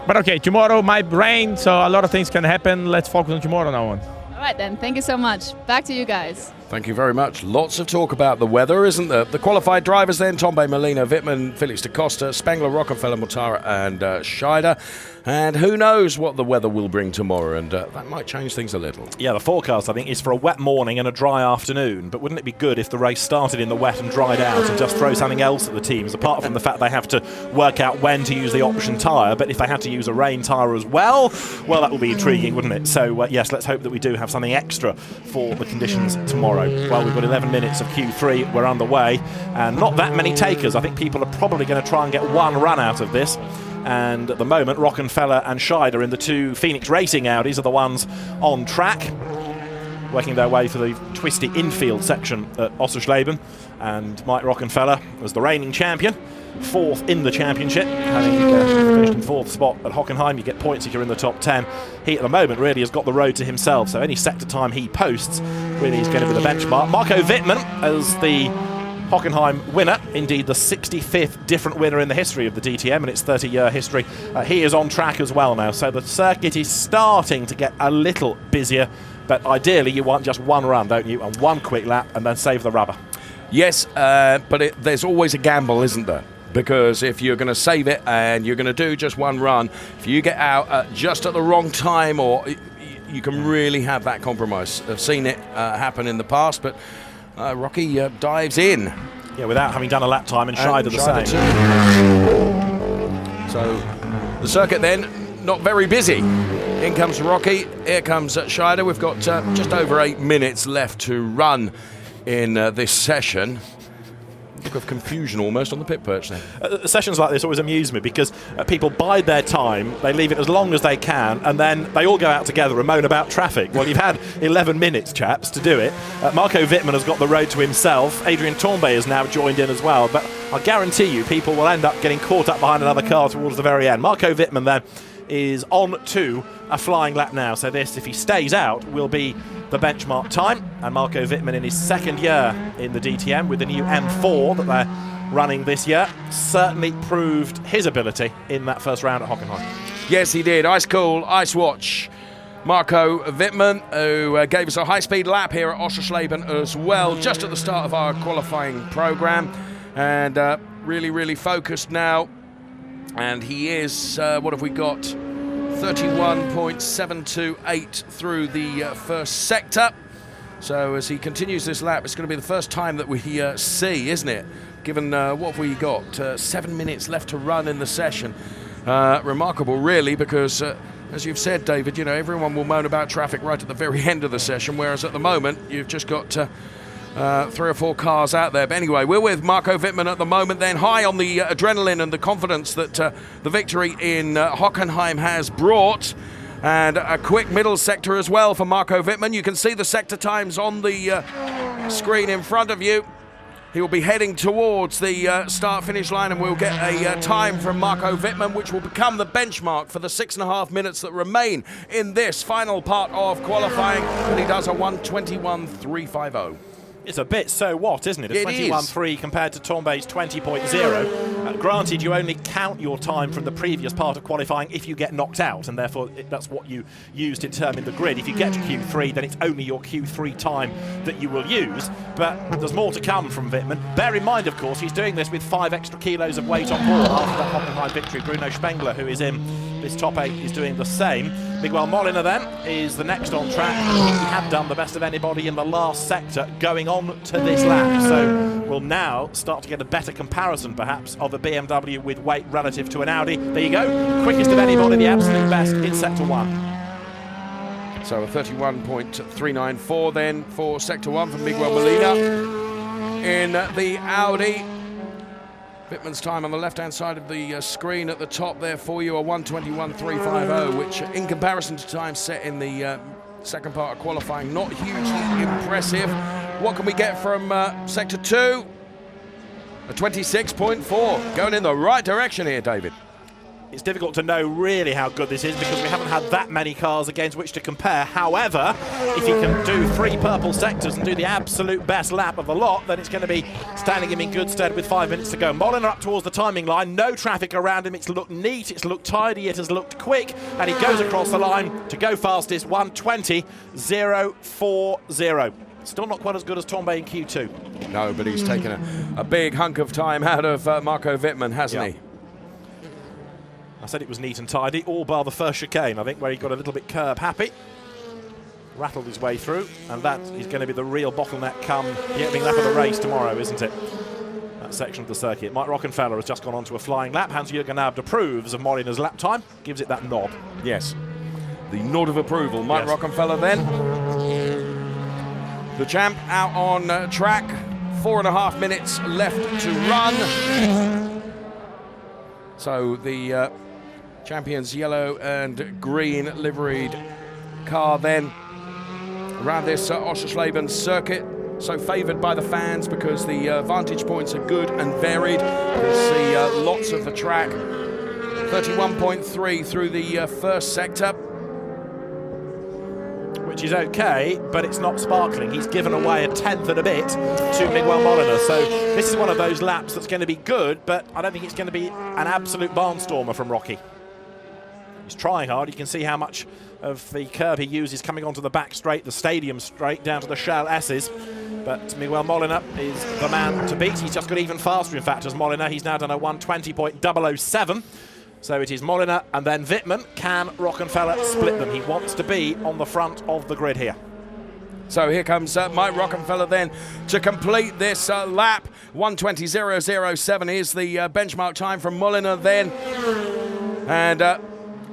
But okay, tomorrow might rain, so a lot of things can happen. Let's focus on tomorrow now on. All right then, thank you so much. Back to you guys. Thank you very much. Lots of talk about the weather, isn't there? The qualified drivers then, Tombe, Melina, Wittmann, Felix da Costa, Spengler, Rockefeller, Mortara and Scheider. And who knows what the weather will bring tomorrow, and that might change things a little. Yeah, the forecast, I think, is for a wet morning and a dry afternoon. But wouldn't it be good if the race started in the wet and dried out, and just throw something else at the teams, apart from the fact they have to work out when to use the option tyre? But if they had to use a rain tyre as well, that would be intriguing, wouldn't it? So, yes, let's hope that we do have something extra for the conditions tomorrow. Well, we've got 11 minutes of Q3. We're underway, and not that many takers. I think people are probably going to try and get one run out of this. And at the moment, Rockenfeller and Scheider in the 2 Phoenix Racing Audis are the ones on track, working their way for the twisty infield section at Oschersleben. And Mike Rockenfeller, as the reigning champion, 4th in the championship, having finished in 4th spot at Hockenheim. You get points if you're in the top 10. He at the moment really has got the road to himself, so any sector time he posts really is going to be the benchmark. Marco Wittmann as the Hockenheim winner, indeed the 65th different winner in the history of the DTM and its 30-year history. He is on track as well now, so the circuit is starting to get a little busier, but ideally you want just one run, don't you, and one quick lap and then save the rubber. Yes, but there's always a gamble, isn't there? Because if you're going to save it and you're going to do just one run, if you get out just at the wrong time, or you can really have that compromise. I've seen it happen in the past, but Rocky dives in. Yeah, without having done a lap time, and Scheider the same. So the circuit then, not very busy. In comes Rocky, here comes Scheider. We've got just over 8 minutes left to run in this session. Look of confusion almost on the pit perch there. Sessions like this always amuse me because people bide their time, they leave it as long as they can, and then they all go out together and moan about traffic. Well, you've had 11 minutes, chaps, to do it. Marco Wittmann has got the road to himself. Adrian Tombay has now joined in as well, but I guarantee you people will end up getting caught up behind another car towards the very end. Marco Wittmann then is on to a flying lap now, so this, if he stays out, will be the benchmark time. And Marco Wittmann in his 2nd year in the DTM with the new M4 that they're running this year certainly proved his ability in that first round at Hockenheim. Yes, he did. Ice cool, ice watch. Marco Wittmann, who gave us a high-speed lap here at Oschersleben as well, just at the start of our qualifying program, and really focused now. And he is, what have we got? 31.728 through the first sector. So as he continues this lap, it's going to be the first time that we see, isn't it? Given what we got, 7 minutes left to run in the session. Remarkable, really, because as you've said, David, you know, everyone will moan about traffic right at the very end of the session, whereas at the moment you've just got 3 or 4 cars out there. But anyway, we're with Marco Wittmann at the moment, then high on the adrenaline and the confidence that the victory in Hockenheim has brought. And a quick middle sector as well for Marco Wittmann. You can see the sector times on the screen in front of you. He will be heading towards the start-finish line, and we'll get a time from Marco Wittmann, which will become the benchmark for the 6.5 minutes that remain in this final part of qualifying. And he does a 1:21.350. It's a bit so what, isn't it? A 21.3 compared to Tombay's 20.0. Granted, you only count your time from the previous part of qualifying if you get knocked out, and therefore that's what you use to determine the grid. If you get to Q3, then it's only your Q3 time that you will use. But there's more to come from Wittmann. Bear in mind, of course, he's doing this with 5 extra kilos of weight on board after that Hockenheim victory. Bruno Spengler, who is in this top 8, is doing the same. Miguel Molina then is the next on track. He had done the best of anybody in the last sector going on to this lap, so we'll now start to get a better comparison perhaps of a BMW with weight relative to an Audi. There you go, quickest of anybody, the absolute best in sector 1. So a 31.394 then for sector 1 from Miguel Molina in the Audi. Wittmann's time on the left-hand side of the screen at the top there for you, a 1:21.350, which in comparison to time set in the second part of qualifying, not hugely impressive. What can we get from sector 2? A 26.4, going in the right direction here, David. It's difficult to know really how good this is because we haven't had that many cars against which to compare. However, if he can do 3 purple sectors and do the absolute best lap of the lot, then it's going to be standing him in good stead with 5 minutes to go. Molina up towards the timing line, no traffic around him. It's looked neat, it's looked tidy, it has looked quick, and he goes across the line to go fastest, 1:20.040. Still not quite as good as Tombay in Q2. No, but he's taken a big hunk of time out of Marco Wittmann, hasn't he? I said it was neat and tidy, all bar the first chicane, I think, where he got a little bit curb happy. Rattled his way through, and that is going to be the real bottleneck come the opening lap of the race tomorrow, isn't it? That section of the circuit. Mike Rockenfeller has just gone on to a flying lap. Hans-Jürgen Abd approves of Molina's lap time, gives it that nod. Yes, the nod of approval. Mike Rockenfeller then. The champ out on track, 4.5 minutes left to run. So the champion's yellow and green liveried car then around this Oschersleben circuit. so favoured by the fans because the vantage points are good and varied. You can see lots of the track. 31.3 through the first sector. Which is okay, but it's not sparkling. He's given away a tenth and a bit to Miguel Molina. So this is one of those laps that's going to be good, but I don't think it's going to be an absolute barnstormer from Rocky. He's trying hard. You can see how much of the curb he uses coming onto the back straight, the stadium straight, down to the shell S's. But Miguel Molina is the man to beat. He's just got even faster, in fact, as Molina. He's now done a 1:20.007. So it is Molina and then Wittmann. Can Rockenfeller split them? He wants to be on the front of the grid here. So here comes Mike Rockenfeller then to complete this lap. 1:20.007 is the benchmark time from Molina then. And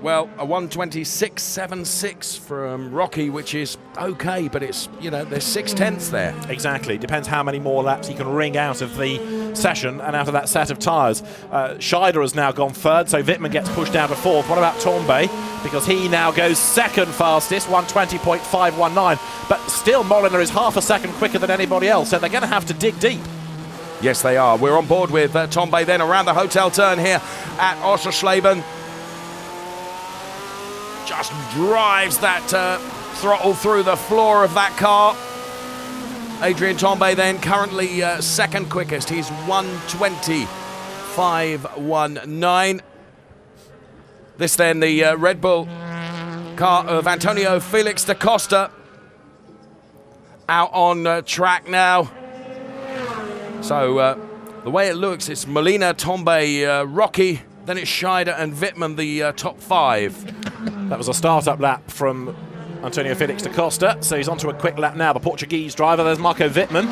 well, a 1:26.76 from Rocky, which is okay, but it's, you know, there's 6/10 there. Exactly. Depends how many more laps he can wring out of the session and out of that set of tyres. Scheider has now gone third, so Wittmann gets pushed down to fourth. What about Tombay? Because he now goes second fastest, 1:20.519. But still, Molina is half a second quicker than anybody else, so they're going to have to dig deep. Yes, they are. We're on board with Tombay then around the hotel turn here at Oschersleben. Just drives that throttle through the floor of that car. Adrian Tombay then currently second quickest. He's 1:20.519. This then the Red Bull car of Antonio Felix da Costa out on track now. So the way it looks, it's Molina, Tombay, Rocky, then it's Scheider and Wittmann, the top five. That was a start-up lap from Antonio Felix da Costa, so he's onto a quick lap now. The Portuguese driver, there's Marco Wittmann,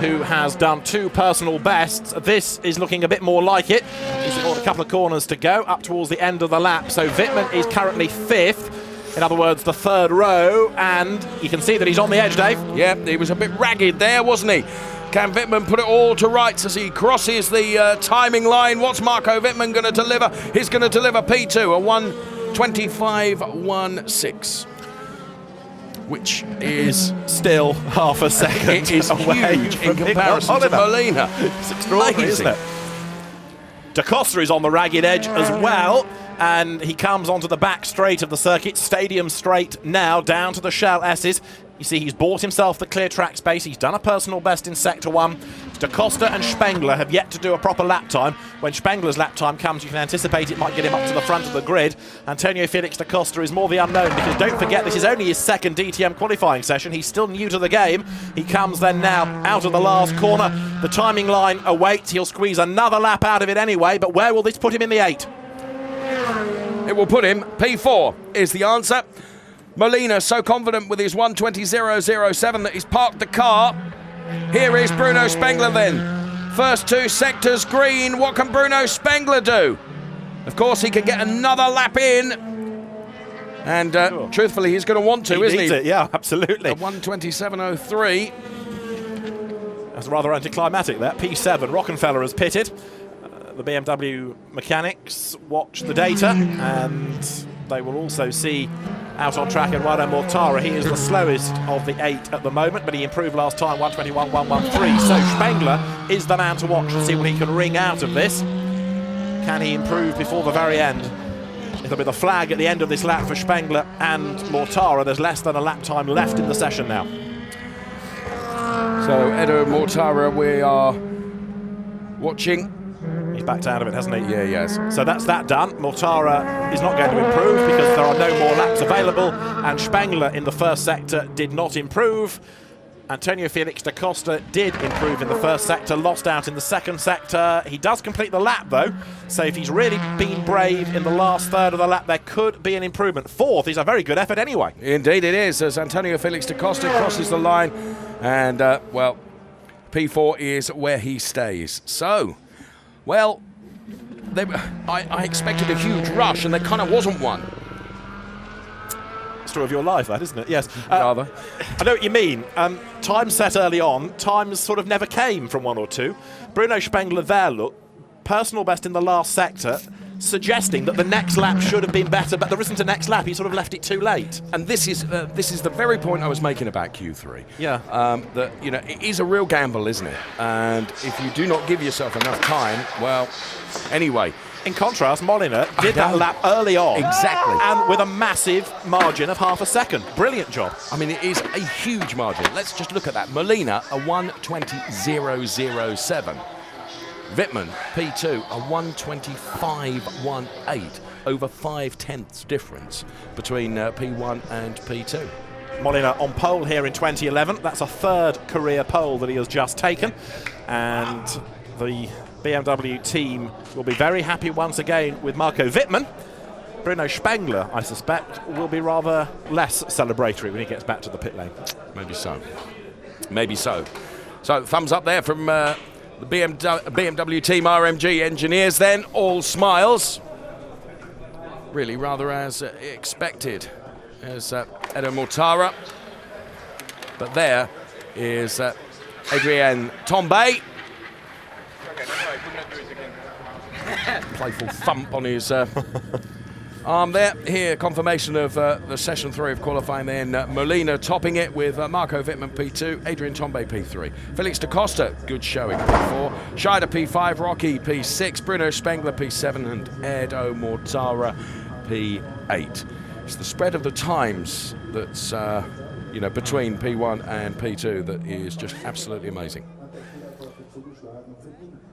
who has done 2 personal bests. This is looking a bit more like it. He's got a couple of corners to go up towards the end of the lap. So Wittmann is currently 5th, in other words, the 3rd row, and you can see that he's on the edge, Dave. Yeah, he was a bit ragged there, wasn't he? Can Wittmann put it all to rights as he crosses the timing line? What's Marco Wittmann going to deliver? He's going to deliver P2, a 1:25.16. Which is still half a second it is away huge in comparison to Molina. It's extraordinary, isn't it? Da Costa is on the ragged edge as well, and he comes onto the back straight of the circuit, stadium straight now, down to the shell S's. You see, he's bought himself the clear track space. He's done a personal best in Sector 1. Da Costa and Spengler have yet to do a proper lap time. When Spengler's lap time comes, you can anticipate it might get him up to the front of the grid. Antonio Felix da Costa is more the unknown, because don't forget, this is only his 2nd DTM qualifying session. He's still new to the game. He comes then now out of the last corner. The timing line awaits. He'll squeeze another lap out of it anyway, but where will this put him in the 8? It will put him, P4 is the answer. Molina so confident with his 1:20.007 that he's parked the car. Here is Bruno Spengler then. First 2 sectors green. What can Bruno Spengler do? Of course, he can get another lap in. And truthfully, he's going to want to, isn't he? It, yeah, absolutely. 1:27.03. That's rather anticlimactic, that. P7, Rockenfeller has pitted. The BMW mechanics watch the data, and they will also see out on track Eduardo Mortara. He is the slowest of the 8 at the moment, but he improved last time, 1:21.113. So Spengler is the man to watch and see what he can wring out of this. Can he improve before the very end? It'll be the flag at the end of this lap for Spengler and Mortara. There's less than a lap time left in the session now. So Edo Mortara, we are watching. He's backed out of it, hasn't he? Yeah, he has. So that's that done. Mortara is not going to improve because there are no more laps available, and Spengler in the first sector did not improve. Antonio Felix da Costa did improve in the first sector, lost out in the second sector. He does complete the lap, though, so if he's really been brave in the last third of the lap, there could be an improvement. 4th is a very good effort anyway. Indeed it is, as Antonio Felix da Costa crosses the line, and, well, P4 is where he stays. So, well, I expected a huge rush, and there kind of wasn't one. Story of your life, that, isn't it? Yes. Rather. I know what you mean. Time set early on, times sort of never came from 1 or 2. Bruno Spengler there, look, personal best in the last sector. suggesting that the next lap should have been better, but there isn't a next lap. He sort of left it too late. And this is the very point I was making about Q3. Yeah. That it is a real gamble, isn't it? And if you do not give yourself enough time, well, anyway. In contrast, Molina did that lap early on. Exactly. And with a massive margin of half a second. Brilliant job. I mean, it is a huge margin. Let's just look at that. Molina, a 1:20.007. Wittmann, P2, a 1:25.18. Over 5/10 difference between P1 and P2. Molina on pole here in 2011. That's a third career pole that he has just taken. And the BMW team will be very happy once again with Marco Wittmann. Bruno Spengler, I suspect, will be rather less celebratory when he gets back to the pit lane. Maybe so. Maybe so. So, thumbs up there from the BMW team RMG engineers then. All smiles. Really rather as expected as Edo Mortara. But there is Adrien Tombe. Playful thump on his arm there. Here, confirmation of the session 3 of qualifying then. Molina topping it with Marco Wittmann P2, Adrien Tombe P3. Felix da Costa, good showing, P4. Scheider P5, Rocky P6, Bruno Spengler P7, and Edo Mortara P8. It's the spread of the times that's between P1 and P2 that is just absolutely amazing.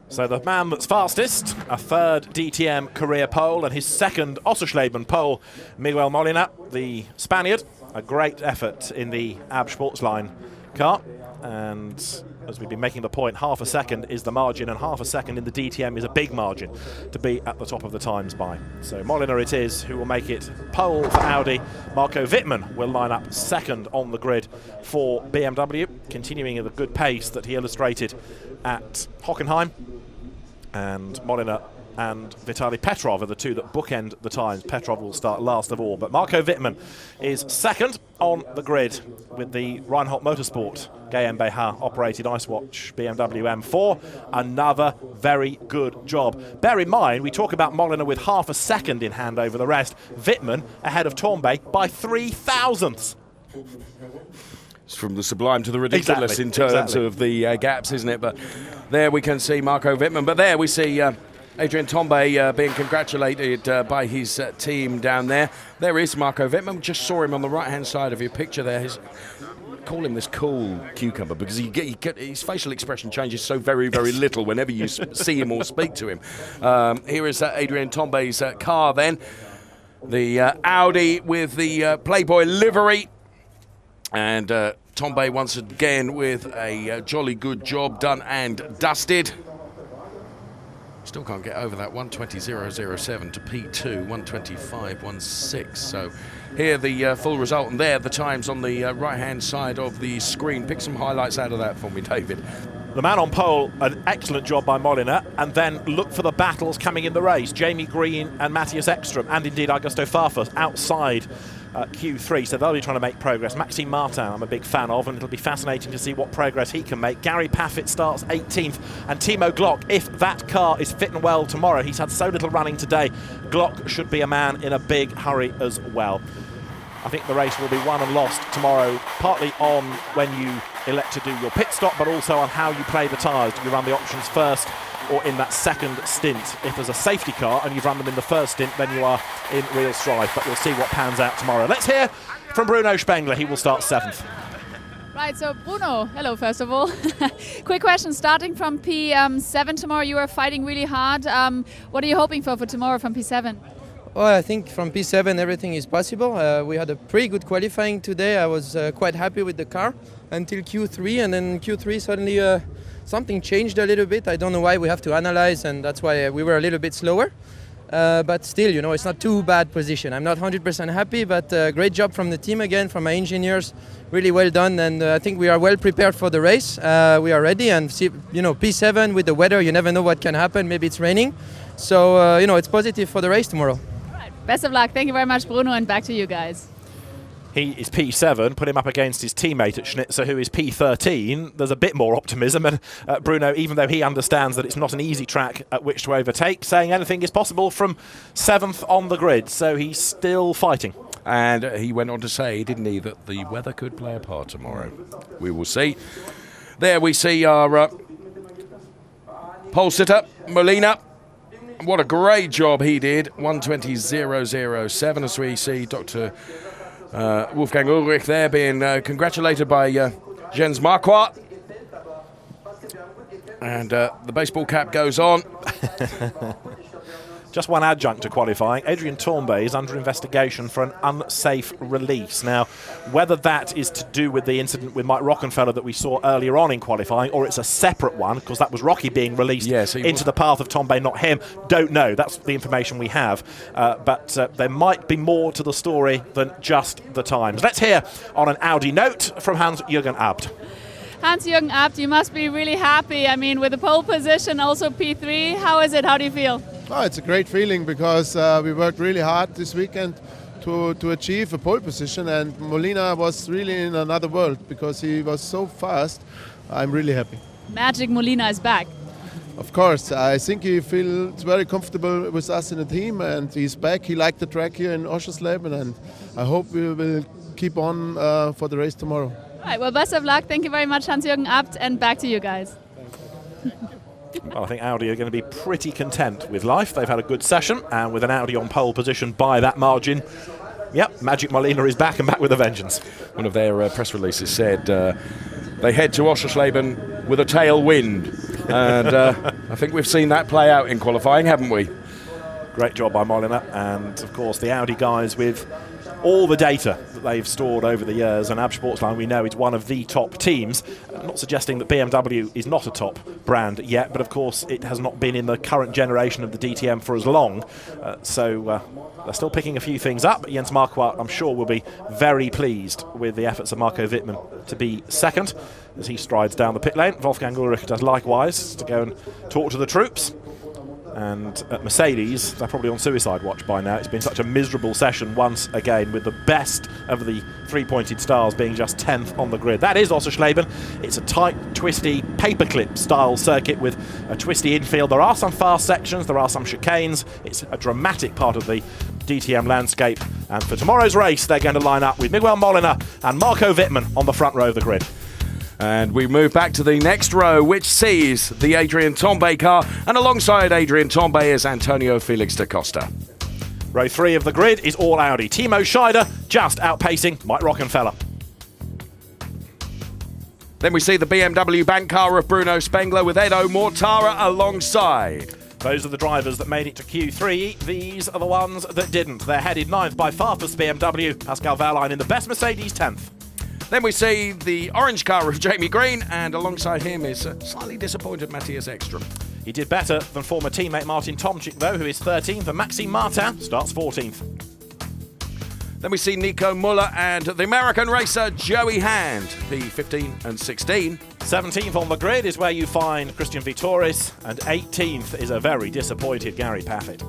So the man that's fastest, a third DTM career pole and his second Oschersleben pole, Miguel Molina, the Spaniard. A great effort in the AB Sportsline car. And as we've been making the point, half a second is the margin, and half a second in the DTM is a big margin to be at the top of the times by. So Molina it is who will make it pole for Audi. Marco Wittmann will line up second on the grid for BMW, continuing at the good pace that he illustrated at Hockenheim. And Molina and Vitaly Petrov are the two that bookend the times. Petrov will start last of all, but Marco Wittmann is second on the grid with the Reinhold Motorsport GmbH operated Icewatch BMW M4. Another very good job. Bear in mind, we talk about Molina with half a second in hand over the rest. Wittmann ahead of Tombe by 3 thousandths. It's from the sublime to the ridiculous in terms of the gaps, isn't it? But there we can see Marco Wittmann. But there we see Adrien Tombe being congratulated by his team down there. There is Marco Wittmann. We just saw him on the right-hand side of your picture there. Call him this cool cucumber because his facial expression changes so very, very little whenever you see him or speak to him. Here is Adrien Tombe's car then. The Audi with the Playboy livery. And Tombe once again with a jolly good job done and dusted. Still can't get over that 1:20.007 to P2, 1:25.16. So here the full result, and there the times on the right-hand side of the screen. Pick some highlights out of that for me, David. The man on pole, an excellent job by Molina, and then look for the battles coming in the race. Jamie Green and Matthias Ekström, and indeed Augusto Farfus outside Q3, so they'll be trying to make progress. Maxime Martin I'm a big fan of, and it'll be fascinating to see what progress he can make. Gary Paffett starts 18th, and Timo Glock, if that car is fit and well tomorrow, he's had so little running today, Glock should be a man in a big hurry as well. I think the race will be won and lost tomorrow, partly on when you elect to do your pit stop, but also on how you play the tyres. Do you run the options first or in that second stint? If there's a safety car and you've run them in the first stint, then you are in real strife, but we'll see what pans out tomorrow. Let's hear from Bruno Spengler. He will start 7th. Right, so Bruno, hello first of all. Quick question, starting from P7 tomorrow, you are fighting really hard. What are you hoping for tomorrow from P7? Well, I think from P7 everything is possible. We had a pretty good qualifying today. I was quite happy with the car until Q3, and then Q3 suddenly something changed a little bit. I don't know why, we have to analyze, and that's why we were a little bit slower. But still, you know, it's not too bad position. I'm not 100% happy, but great job from the team again, from my engineers. Really well done, and I think we are well prepared for the race. We are ready, and see, you know, P7 with the weather, you never know what can happen. Maybe it's raining. So, you know, it's positive for the race tomorrow. Best of luck. Thank you very much, Bruno, and back to you guys. He is P7, put him up against his teammate at Schnitzer, who is P13. There's a bit more optimism, and Bruno, even though he understands that it's not an easy track at which to overtake, saying anything is possible from 7th on the grid, so he's still fighting. And he went on to say, didn't he, that the weather could play a part tomorrow. We will see. There we see our pole sitter, Molina. What a great job he did. 1:20.007, as we see Dr. Wolfgang Ulrich there being congratulated by Jens Marquardt. And the baseball cap goes on. Just one adjunct to qualifying. Adrian Tombay is under investigation for an unsafe release. Now, whether that is to do with the incident with Mike Rockenfeller that we saw earlier on in qualifying, or it's a separate one, because that was Rocky being released into the path of Tombay, not him, don't know. That's the information we have. But there might be more to the story than just the times. Let's hear on an Audi note from Hans-Jürgen Abt. Hans-Jürgen Abt, you must be really happy. I mean, with the pole position, also P3. How is it? How do you feel? Oh, it's a great feeling because we worked really hard this weekend to achieve a pole position, and Molina was really in another world because he was so fast. I'm really happy. Magic Molina is back. Of course, I think he feels very comfortable with us in the team, and he's back. He liked the track here in Oschersleben, and I hope we will keep on for the race tomorrow. All right, well, best of luck. Thank you very much, Hans-Jürgen Abt, and back to you guys. Well, I think Audi are going to be pretty content with life. They've had a good session, and with an Audi on pole position by that margin, yep, Magic Molina is back and back with a vengeance. One of their press releases said they head to Oschersleben with a tailwind. And I think we've seen that play out in qualifying, haven't we? Great job by Molina, and of course the Audi guys with all the data that they've stored over the years, and Abt Sportsline we know is one of the top teams. I'm not suggesting that BMW is not a top brand yet, but of course it has not been in the current generation of the DTM for as long, so they're still picking a few things up. Jens Marquardt, I'm sure, will be very pleased with the efforts of Marco Wittmann to be second as he strides down the pit lane. Wolfgang Ulrich does likewise to go and talk to the troops. And at Mercedes, they're probably on suicide watch by now. It's been such a miserable session once again, with the best of the three-pointed stars being just 10th on the grid. That is Oschersleben. It's a tight, twisty, paperclip style circuit with a twisty infield. There are some fast sections, there are some chicanes. It's a dramatic part of the DTM landscape. And for tomorrow's race, they're going to line up with Miguel Molina and Marco Wittmann on the front row of the grid. And we move back to the next row, which sees the Adrian Tombay car, and alongside Adrian Tombay is Antonio Felix da Costa. Row 3 of the grid is all Audi. Timo Scheider just outpacing Mike Rockenfeller. Then we see the BMW bank car of Bruno Spengler with Edo Mortara alongside. Those are the drivers that made it to Q3. These are the ones that didn't. They're headed 9th by far for BMW. Pascal Wehrlein in the best Mercedes 10th. Then we see the orange car of Jamie Green, and alongside him is slightly disappointed Matthias Ekstrom. He did better than former teammate Martin Tomczyk, though, who is 13th, and Maxime Martin starts 14th. Then we see Nico Muller and the American racer Joey Hand, P15 and 16. 17th on the grid is where you find Christian Vitoris, and 18th is a very disappointed Gary Paffett.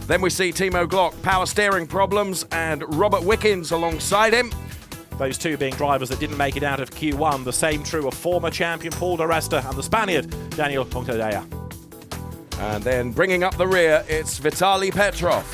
Then we see Timo Glock, power steering problems, and Robert Wickens alongside him. Those two being drivers that didn't make it out of Q1. The same true of former champion Paul de Resta and the Spaniard Daniel Poncadea. And then bringing up the rear, it's Vitaly Petrov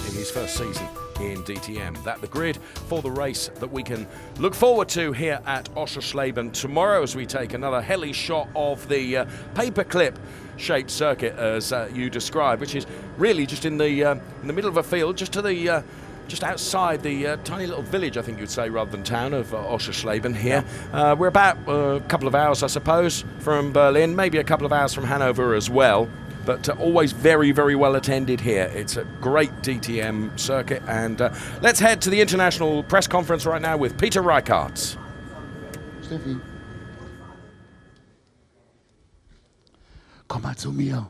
in his first season in DTM. That the grid for the race that we can look forward to here at Oschersleben tomorrow, as we take another heli shot of the paperclip shaped circuit as you described, which is really just in the middle of a field, just to the just outside the tiny little village, I think you'd say, rather than town, of Oschersleben here. Yeah. We're about a couple of hours, I suppose, from Berlin, maybe a couple of hours from Hanover as well, but always very, very well attended here. It's a great DTM circuit, and let's head to the international press conference right now with Peter Reichardt. Steffi, komm mal zu mir.